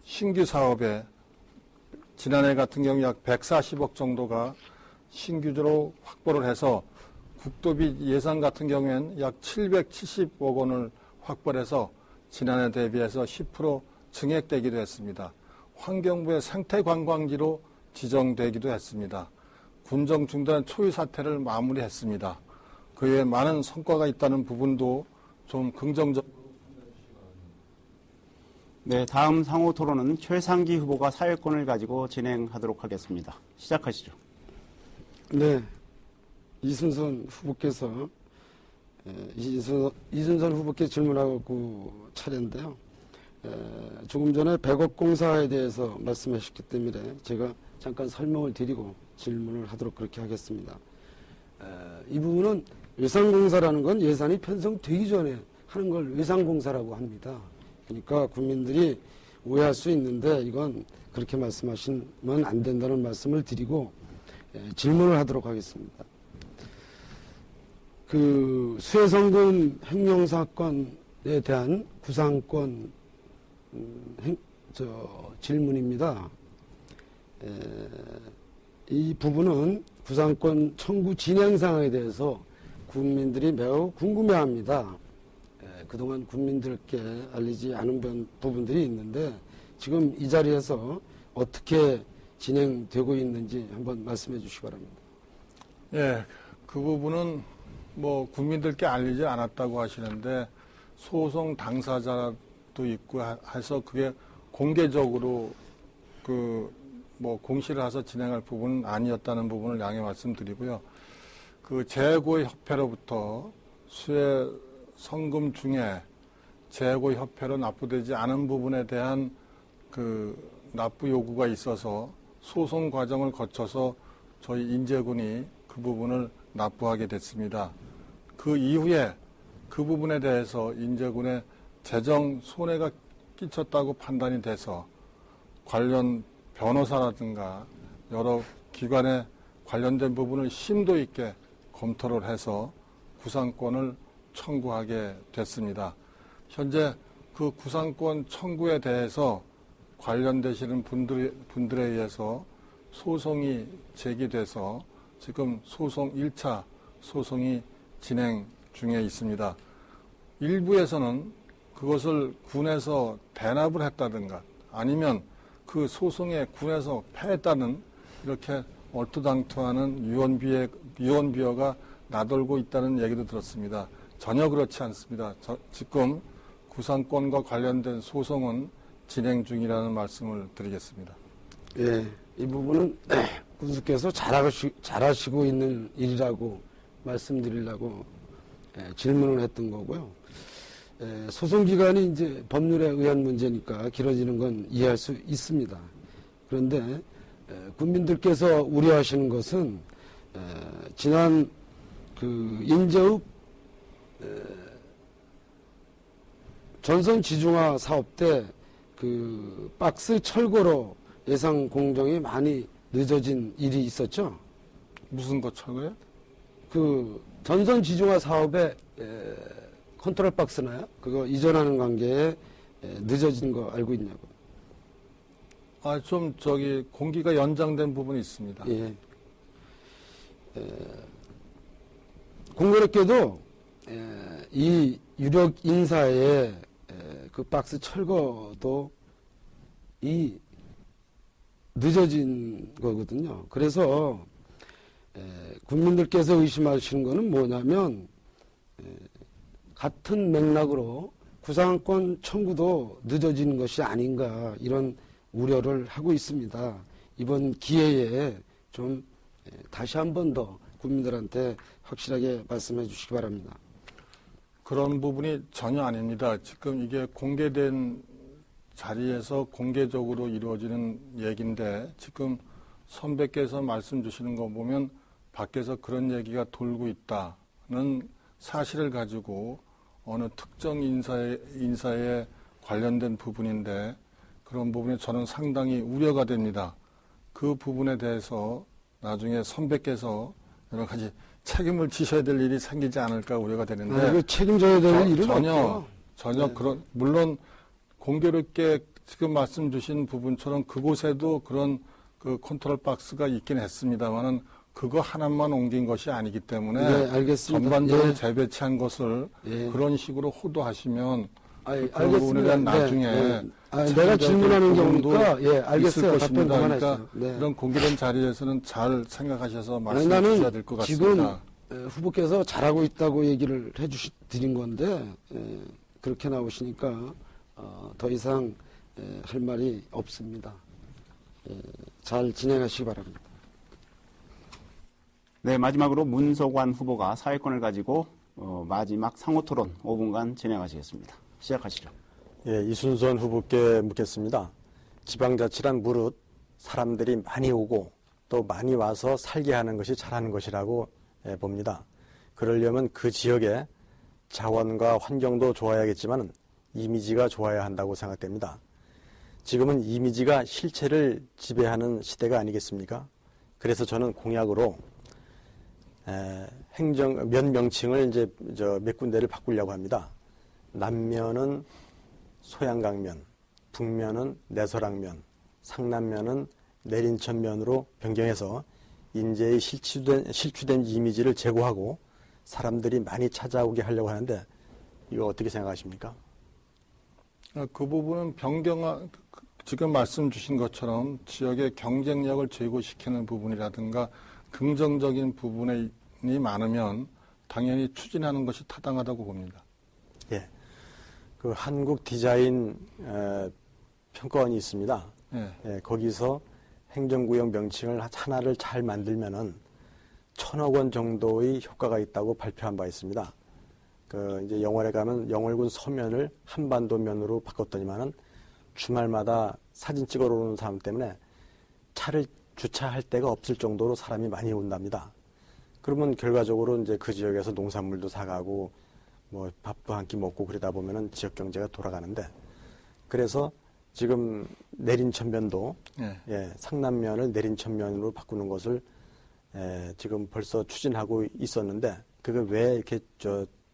신규 사업에 지난해 같은 경우 약 140억 정도가 신규로 확보를 해서 국도비 예산 같은 경우에는 약 770억 원을 확보를 해서 지난해 대비해서 10% 증액되기도 했습니다. 환경부의 생태관광지로 지정되기도 했습니다. 군정 중단 초유 사태를 마무리했습니다. 그 외에 많은 성과가 있다는 부분도 좀 긍정적으로. 네, 다음 상호 토론은 최상기 후보가 사회권을 가지고 진행하도록 하겠습니다. 시작하시죠. 네, 이순선 후보께서 이순선 후보께 질문하고 차례인데요. 조금 전에 100억 공사에 대해서 말씀하셨기 때문에 제가 잠깐 설명을 드리고 질문을 하도록 그렇게 하겠습니다. 이 부분은 예산공사라는 건 예산이 편성되기 전에 하는 걸 예산공사라고 합니다. 그러니까 국민들이 오해할 수 있는데 이건 그렇게 말씀하시면 안 된다는 말씀을 드리고 질문을 하도록 하겠습니다. 그 수해성금 횡령사건에 대한 구상권 질문입니다. 이 부분은 구상권 청구 진행 상황에 대해서 국민들이 매우 궁금해합니다. 그동안 국민들께 알리지 않은 부분들이 있는데 지금 이 자리에서 어떻게 진행되고 있는지 한번 말씀해 주시기 바랍니다. 예, 그 부분은 뭐 국민들께 알리지 않았다고 하시는데 소송 당사자도 있고 해서 그게 공개적으로 뭐 공시를 해서 진행할 부분은 아니었다는 부분을 양해 말씀드리고요. 그 재고협회로부터 수해 성금 중에 재고협회로 납부되지 않은 부분에 대한 그 납부 요구가 있어서 소송 과정을 거쳐서 저희 인제군이 그 부분을 납부하게 됐습니다. 그 이후에 그 부분에 대해서 인제군의 재정 손해가 끼쳤다고 판단이 돼서 관련 변호사라든가 여러 기관에 관련된 부분을 심도 있게 검토를 해서 구상권을 청구하게 됐습니다. 현재 그 구상권 청구에 대해서 관련되시는 분들에 의해서 소송이 제기돼서 지금 소송 1차 소송이 진행 중에 있습니다. 일부에서는 그것을 군에서 대납을 했다든가 아니면 그 소송에 군에서 패했다는 이렇게 얼토당토하는 유언비어가 나돌고 있다는 얘기도 들었습니다. 전혀 그렇지 않습니다. 지금 구상권과 관련된 소송은 진행 중이라는 말씀을 드리겠습니다. 예, 이 부분은 군수께서 잘하시고 있는 일이라고 말씀드리려고 질문을 했던 거고요. 소송 기간이 이제 법률에 의한 문제니까 길어지는 건 이해할 수 있습니다. 그런데 국민들께서 우려하시는 것은 지난 그 인제읍 전선 지중화 사업 때 그 박스 철거로 예상 공정이 많이 늦어진 일이 있었죠. 무슨 거 철거요? 그 전선 지중화 사업에 컨트롤 박스나요? 그거 이전하는 관계에 늦어진 거 알고 있냐고. 좀 공기가 연장된 부분이 있습니다. 예. 공교롭게도 이 유력 인사의 그 박스 철거도 이 늦어진 거거든요. 그래서 국민들께서 의심하시는 거는 뭐냐면 같은 맥락으로 구상권 청구도 늦어지는 것이 아닌가 이런 우려를 하고 있습니다. 이번 기회에 좀 다시 한 번 더 국민들한테 확실하게 말씀해 주시기 바랍니다. 그런 부분이 전혀 아닙니다. 지금 이게 공개된 자리에서 공개적으로 이루어지는 얘기인데 지금 선배께서 말씀 주시는 거 보면 밖에서 그런 얘기가 돌고 있다는 사실을 가지고 어느 특정 인사에 관련된 부분인데 그런 부분에 저는 상당히 우려가 됩니다. 그 부분에 대해서 나중에 선배께서 여러 가지 책임을 지셔야 될 일이 생기지 않을까 우려가 되는데 이거 책임져야 될 일은 전혀 네. 그런 물론 공교롭게 지금 말씀 주신 부분처럼 그곳에도 그런 그 컨트롤 박스가 있긴 했습니다만은 그거 하나만 옮긴 것이 아니기 때문에 네, 알겠습니다. 전반적으로 예. 재배치한 것을 예. 그런 식으로 호도하시면 그런 알겠습니다. 부분에 대한 나중에 내가 질문하는 부분도 경우니까 있을 알겠어요. 답변 것입니다. 그만하세요. 그러니까 네. 이런 공개된 자리에서는 잘 생각하셔서 말씀해 나는 주셔야 될 것 같습니다. 지금 후보께서 잘하고 있다고 얘기를 드린 건데 그렇게 나오시니까 더 이상 할 말이 없습니다. 잘 진행하시기 바랍니다. 네, 마지막으로 문서관 후보가 사회권을 가지고 마지막 상호토론 5분간 진행하시겠습니다. 시작하시죠. 예, 이순선 후보께 묻겠습니다. 지방자치란 무릇 사람들이 많이 오고 또 많이 와서 살게 하는 것이 잘하는 것이라고 봅니다. 그러려면 그 지역의 자원과 환경도 좋아야겠지만 이미지가 좋아야 한다고 생각됩니다. 지금은 이미지가 실체를 지배하는 시대가 아니겠습니까? 그래서 저는 공약으로 면 명칭을 이제 몇 군데를 바꾸려고 합니다. 남면은 소양강면, 북면은 내설항면, 상남면은 내린천면으로 변경해서 인제의 실추된 이미지를 제고하고 사람들이 많이 찾아오게 하려고 하는데 이거 어떻게 생각하십니까? 그 부분은 지금 말씀 주신 것처럼 지역의 경쟁력을 제고시키는 부분이라든가 긍정적인 부분이 많으면 당연히 추진하는 것이 타당하다고 봅니다. 예. 그 한국 디자인 평가원이 있습니다. 예. 예, 거기서 행정구역 명칭을 하나를 잘 만들면은 1,000억 원 정도의 효과가 있다고 발표한 바 있습니다. 그 이제 영월에 가면 영월군 서면을 한반도면으로 바꿨더니만은 주말마다 사진 찍으러 오는 사람 때문에 차를 주차할 데가 없을 정도로 사람이 많이 온답니다. 그러면 결과적으로 이제 그 지역에서 농산물도 사가고 뭐 밥도 한 끼 먹고 그러다 보면은 지역 경제가 돌아가는데 그래서 지금 내린천면도 예, 상남면을 내린천면으로 바꾸는 것을 지금 벌써 추진하고 있었는데 그게 왜 이렇게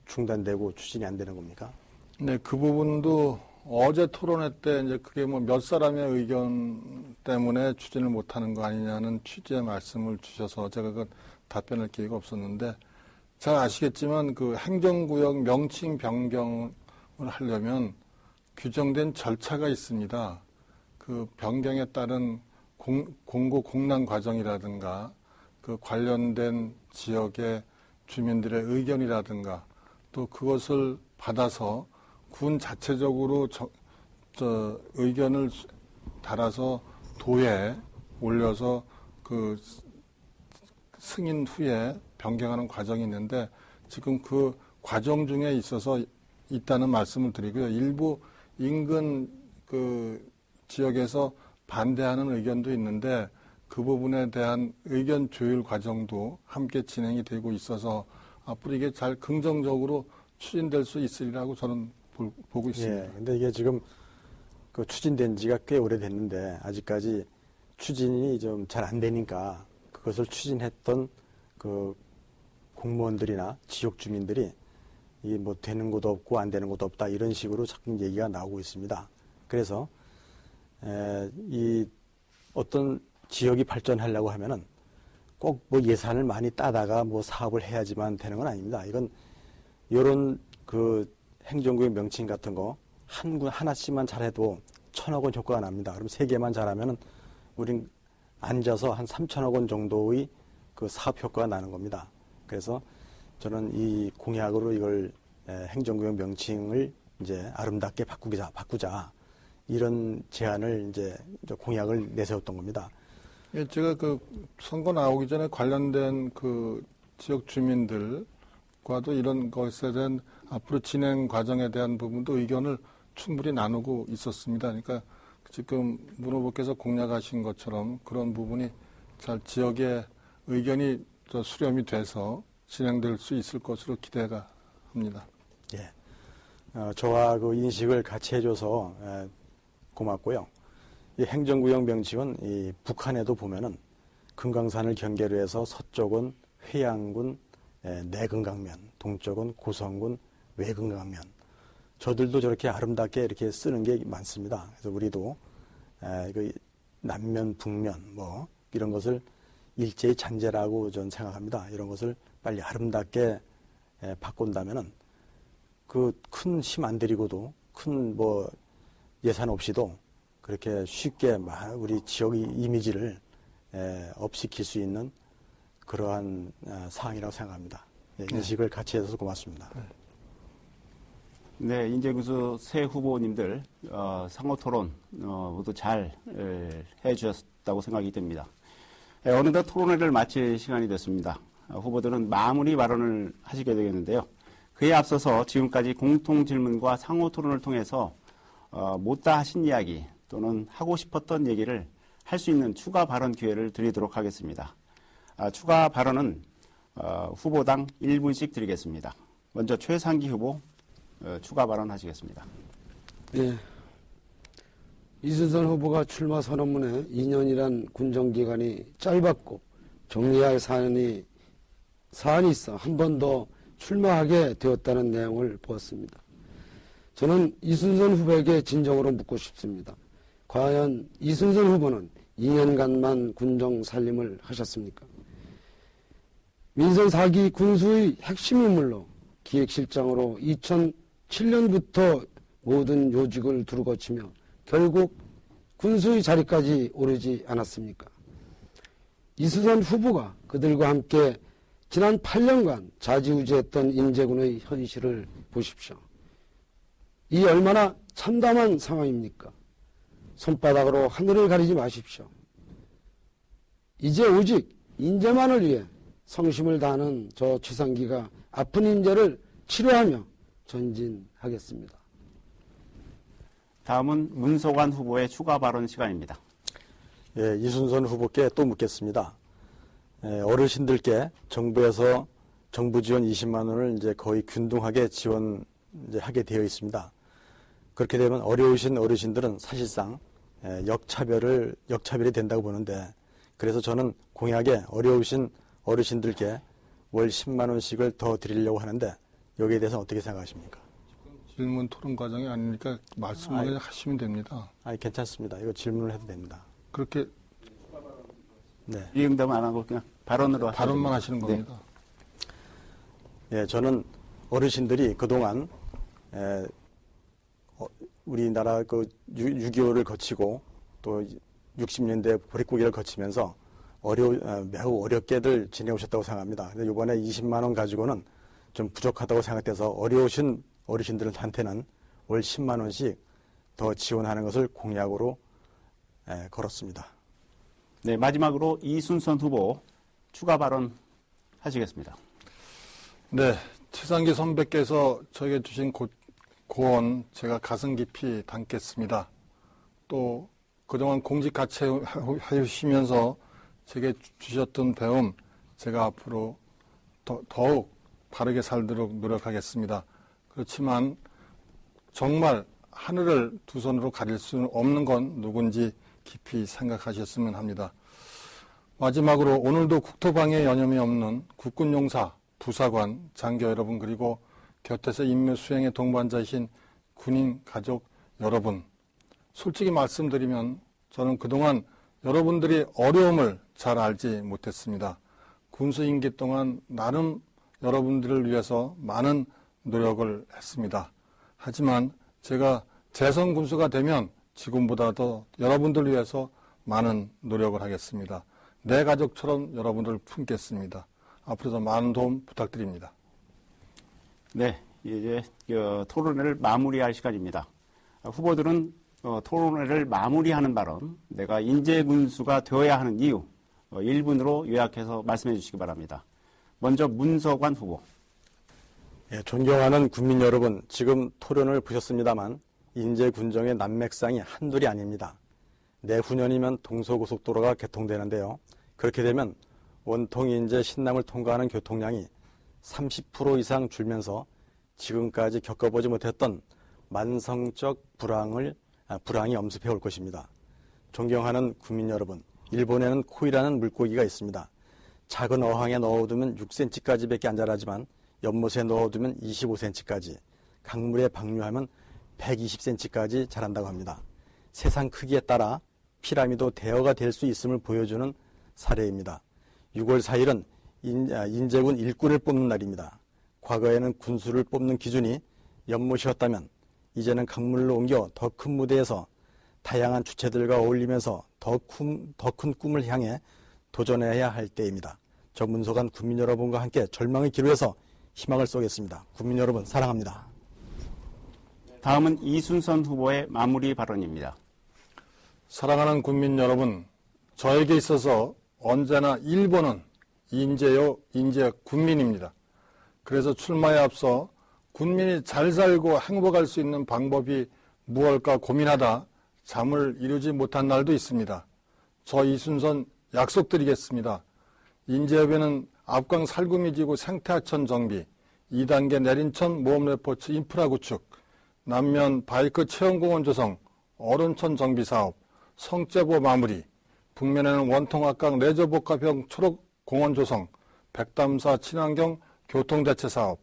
중단되고 추진이 안 되는 겁니까? 네, 그 부분도 어제 토론회 때 이제 그게 뭐 몇 사람의 의견 때문에 추진을 못하는 거 아니냐는 취지의 말씀을 주셔서 제가 그 답변할 기회가 없었는데 잘 아시겠지만 그 행정구역 명칭 변경을 하려면 규정된 절차가 있습니다. 그 변경에 따른 공고 공람 과정이라든가 그 관련된 지역의 주민들의 의견이라든가 또 그것을 받아서 군 자체적으로 의견을 달아서 도에 올려서 그 승인 후에 변경하는 과정이 있는데 지금 그 과정 중에 있어서 있다는 말씀을 드리고요. 일부 인근 그 지역에서 반대하는 의견도 있는데 그 부분에 대한 의견 조율 과정도 함께 진행이 되고 있어서 앞으로 이게 잘 긍정적으로 추진될 수 있으리라고 저는 보고 있습니다. 예, 근데 이게 지금 그 추진된 지가 꽤 오래됐는데 아직까지 추진이 좀 잘 안 되니까 그것을 추진했던 그 공무원들이나 지역 주민들이 이게 뭐 되는 것도 없고 안 되는 것도 없다 이런 식으로 자꾸 얘기가 나오고 있습니다. 그래서 이 어떤 지역이 발전하려고 하면은 꼭 뭐 예산을 많이 따다가 뭐 사업을 해야지만 되는 건 아닙니다. 이건 이런 그 행정구역 명칭 같은 거 하나씩만 잘해도 1,000억 원 효과가 납니다. 그럼 3개만 잘하면은 우린 앉아서 한 3,000억 원 정도의 그 사업 효과가 나는 겁니다. 그래서 저는 이 공약으로 이걸 행정구역 명칭을 이제 아름답게 바꾸자 이런 제안을 이제 공약을 내세웠던 겁니다. 예, 제가 그 선거 나오기 전에 관련된 그 지역 주민들과도 이런 것에 대한 앞으로 진행 과정에 대한 부분도 의견을 충분히 나누고 있었습니다. 그러니까 지금 문 후보께서 공약하신 것처럼 그런 부분이 잘 지역의 의견이 수렴이 돼서 진행될 수 있을 것으로 기대가 합니다. 예. 저와 그 인식을 같이 해줘서 고맙고요. 이 행정구역 명칭은 이 북한에도 보면은 금강산을 경계로 해서 서쪽은 회양군 내금강면, 동쪽은 고성군 외금강면. 저들도 저렇게 아름답게 이렇게 쓰는 게 많습니다. 그래서 우리도 그 남면, 북면 뭐 이런 것을 일제히 잔재라고 저는 생각합니다. 이런 것을 빨리 아름답게 바꾼다면은 그 큰 힘 안 들이고도 큰 뭐 예산 없이도 그렇게 쉽게 우리 지역의 이미지를 업시킬 수 있는 그러한 사항이라고 생각합니다. 인식을 같이 해줘서 고맙습니다. 네, 인제군수 새 후보님들 상호 토론 모두 잘 해주셨다고 생각이 듭니다. 어느덧 토론회를 마칠 시간이 됐습니다. 후보들은 마무리 발언을 하시게 되겠는데요. 그에 앞서서 지금까지 공통 질문과 상호 토론을 통해서 못다 하신 이야기 또는 하고 싶었던 얘기를 할 수 있는 추가 발언 기회를 드리도록 하겠습니다. 추가 발언은 후보당 1분씩 드리겠습니다. 먼저 최상기 후보 추가 발언 하시겠습니다. 네. 이순선 후보가 출마 선언문에 2년이란 군정기간이 짧았고 정리할 사안이 있어 한 번 더 출마하게 되었다는 내용을 보았습니다. 저는 이순선 후보에게 진정으로 묻고 싶습니다. 과연 이순선 후보는 2년간만 군정 살림을 하셨습니까? 민선 4기 군수의 핵심 인물로 기획실장으로 2007년부터 모든 요직을 두루거치며 결국 군수의 자리까지 오르지 않았습니까? 이순선 후보가 그들과 함께 지난 8년간 좌지우지했던 인제군의 현실을 보십시오. 이 얼마나 참담한 상황입니까? 손바닥으로 하늘을 가리지 마십시오. 이제 오직 인재만을 위해 성심을 다하는 저 최상기가 아픈 인재를 치료하며 전진하겠습니다. 다음은 문소관 후보의 추가 발언 시간입니다. 예, 이순선 후보께 또 묻겠습니다. 어르신들께 정부에서 정부 지원 20만 원을 이제 거의 균등하게 지원하게 되어 있습니다. 그렇게 되면 어려우신 어르신들은 사실상 역차별이 된다고 보는데, 그래서 저는 공약에 어려우신 어르신들께 월 10만 원씩을 더 드리려고 하는데, 여기에 대해서 어떻게 생각하십니까? 질문 토론 과정이 아니니까 말씀만 그냥 하시면 됩니다. 괜찮습니다. 이거 질문을 해도 됩니다. 그렇게 네. 이응답은 안 하고 그냥 발언으로 발언만 하시는 겁니다. 예, 저는 어르신들이 그동안 우리나라 그 6.25를 거치고 또 60년대 보릿고개를 거치면서 매우 어렵게들 지내오셨다고 생각합니다. 근데 이번에 20만 원 가지고는 좀 부족하다고 생각돼서 어려우신 어르신들한테는 월 10만 원씩 더 지원하는 것을 공약으로 걸었습니다. 네, 마지막으로 이순선 후보 추가 발언 하시겠습니다. 네, 최상기 선배께서 저에게 주신 고언 제가 가슴 깊이 담겠습니다. 또 그동안 공직 같이 하시면서 제게 주셨던 배움 제가 앞으로 더욱 바르게 살도록 노력하겠습니다. 그렇지만 정말 하늘을 두 손으로 가릴 수는 없는 건 누군지 깊이 생각하셨으면 합니다. 마지막으로 오늘도 국토방해 여념이 없는 국군용사, 부사관, 장교 여러분, 그리고 곁에서 임무 수행의 동반자이신 군인 가족 여러분, 솔직히 말씀드리면 저는 그동안 여러분들이 어려움을 잘 알지 못했습니다. 군수 임기 동안 나름 여러분들을 위해서 많은 노력을 했습니다. 하지만 제가 재선 군수가 되면 지금보다도 여러분들을 위해서 많은 노력을 하겠습니다. 내 가족처럼 여러분들을 품겠습니다. 앞으로도 많은 도움 부탁드립니다. 네, 이제 토론회를 마무리할 시간입니다. 후보들은 토론회를 마무리하는 발언, 내가 인재군수가 되어야 하는 이유 1분으로 요약해서 말씀해 주시기 바랍니다. 먼저 문서관 후보. 예, 존경하는 국민 여러분, 지금 토론을 보셨습니다만 인재군정의 난맥상이 한둘이 아닙니다. 내후년이면 동서고속도로가 개통되는데요. 그렇게 되면 원통 인재 신남을 통과하는 교통량이 30% 이상 줄면서 지금까지 겪어보지 못했던 만성적 불황이 엄습해 올 것입니다. 존경하는 국민 여러분, 일본에는 코이라는 물고기가 있습니다. 작은 어항에 넣어두면 6cm까지밖에 안 자라지만 연못에 넣어두면 25cm까지, 강물에 방류하면 120cm까지 자란다고 합니다. 세상 크기에 따라 피라미드 대어가 될 수 있음을 보여주는 사례입니다. 6월 4일은 인제군 일꾼을 뽑는 날입니다. 과거에는 군수를 뽑는 기준이 연못이었다면 이제는 강물로 옮겨 더 큰 무대에서 다양한 주체들과 어울리면서 더 큰 꿈을 향해 도전해야 할 때입니다. 저 문서관 국민 여러분과 함께 절망의 기로에서 희망을 쏘겠습니다. 국민 여러분 사랑합니다. 다음은 이순선 후보의 마무리 발언입니다. 사랑하는 국민 여러분, 저에게 있어서 언제나 1번은 인재 군민입니다. 그래서 출마에 앞서 군민이 잘 살고 행복할 수 있는 방법이 무엇일까 고민하다 잠을 이루지 못한 날도 있습니다. 저 이순선 약속드리겠습니다. 인재협에는 압광 살구미지구 생태하천 정비, 2단계 내린천 모험레포츠 인프라 구축, 남면 바이크 체험공원 조성, 어른천 정비 사업, 성제보 마무리, 북면에는 원통합강 레저복합형 초록공원 조성, 백담사 친환경 교통대체 사업,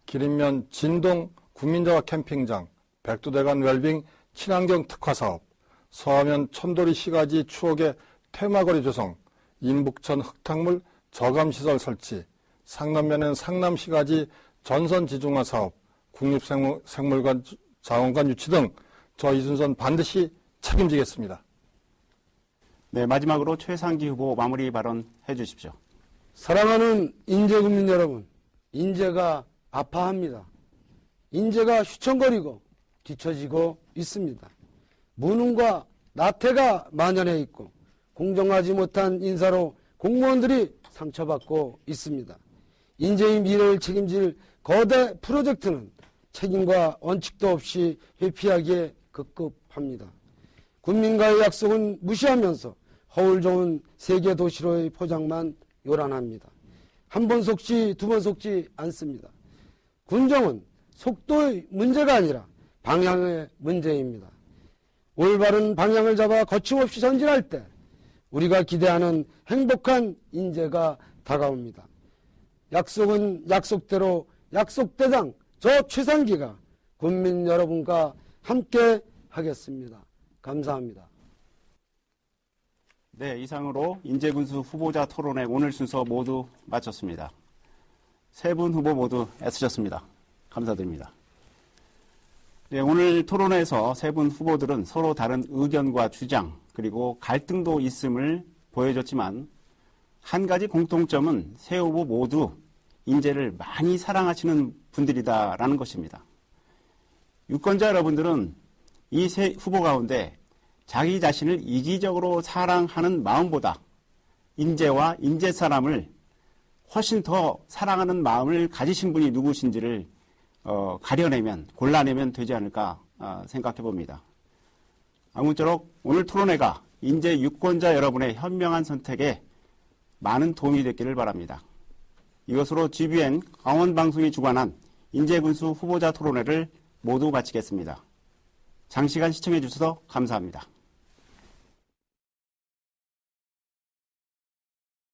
기린면 진동 국민자화 캠핑장, 백두대간 웰빙 친환경 특화 사업, 서하면 천도리 시가지 추억의 테마거리 조성, 인북천 흙탕물 저감시설 설치, 상남면엔 상남시가지 전선지중화 사업, 국립생물관 자원관 유치 등 저 이순선 반드시 책임지겠습니다. 네, 마지막으로 최상기 후보 마무리 발언 해주십시오. 사랑하는 인제국민 여러분, 인제가 아파합니다. 인제가 휘청거리고 뒤처지고 있습니다. 무능과 나태가 만연해 있고 공정하지 못한 인사로 공무원들이 상처받고 있습니다. 인제의 미래를 책임질 거대 프로젝트는 책임과 원칙도 없이 회피하기에 급급합니다. 국민과의 약속은 무시하면서 허울 좋은 세계 도시로의 포장만 요란합니다. 한 번 속지 두 번 속지 않습니다. 군정은 속도의 문제가 아니라 방향의 문제입니다. 올바른 방향을 잡아 거침없이 전진할 때 우리가 기대하는 행복한 인재가 다가옵니다. 약속은 약속대로 약속대장 저 최상기가 국민 여러분과 함께 하겠습니다. 감사합니다. 네, 이상으로 인제군수 후보자 토론회 오늘 순서 모두 마쳤습니다. 세 분 후보 모두 애쓰셨습니다. 감사드립니다. 네, 오늘 토론회에서 세 분 후보들은 서로 다른 의견과 주장 그리고 갈등도 있음을 보여줬지만 한 가지 공통점은 세 후보 모두 인재를 많이 사랑하시는 분들이다라는 것입니다. 유권자 여러분들은 이 세 후보 가운데 자기 자신을 이기적으로 사랑하는 마음보다 인재와 인재 사람을 훨씬 더 사랑하는 마음을 가지신 분이 누구신지를 골라내면 되지 않을까 생각해 봅니다. 아무쪼록 오늘 토론회가 인재 유권자 여러분의 현명한 선택에 많은 도움이 됐기를 바랍니다. 이것으로 GBN 강원방송이 주관한 인재군수 후보자 토론회를 모두 마치겠습니다. 장시간 시청해 주셔서 감사합니다.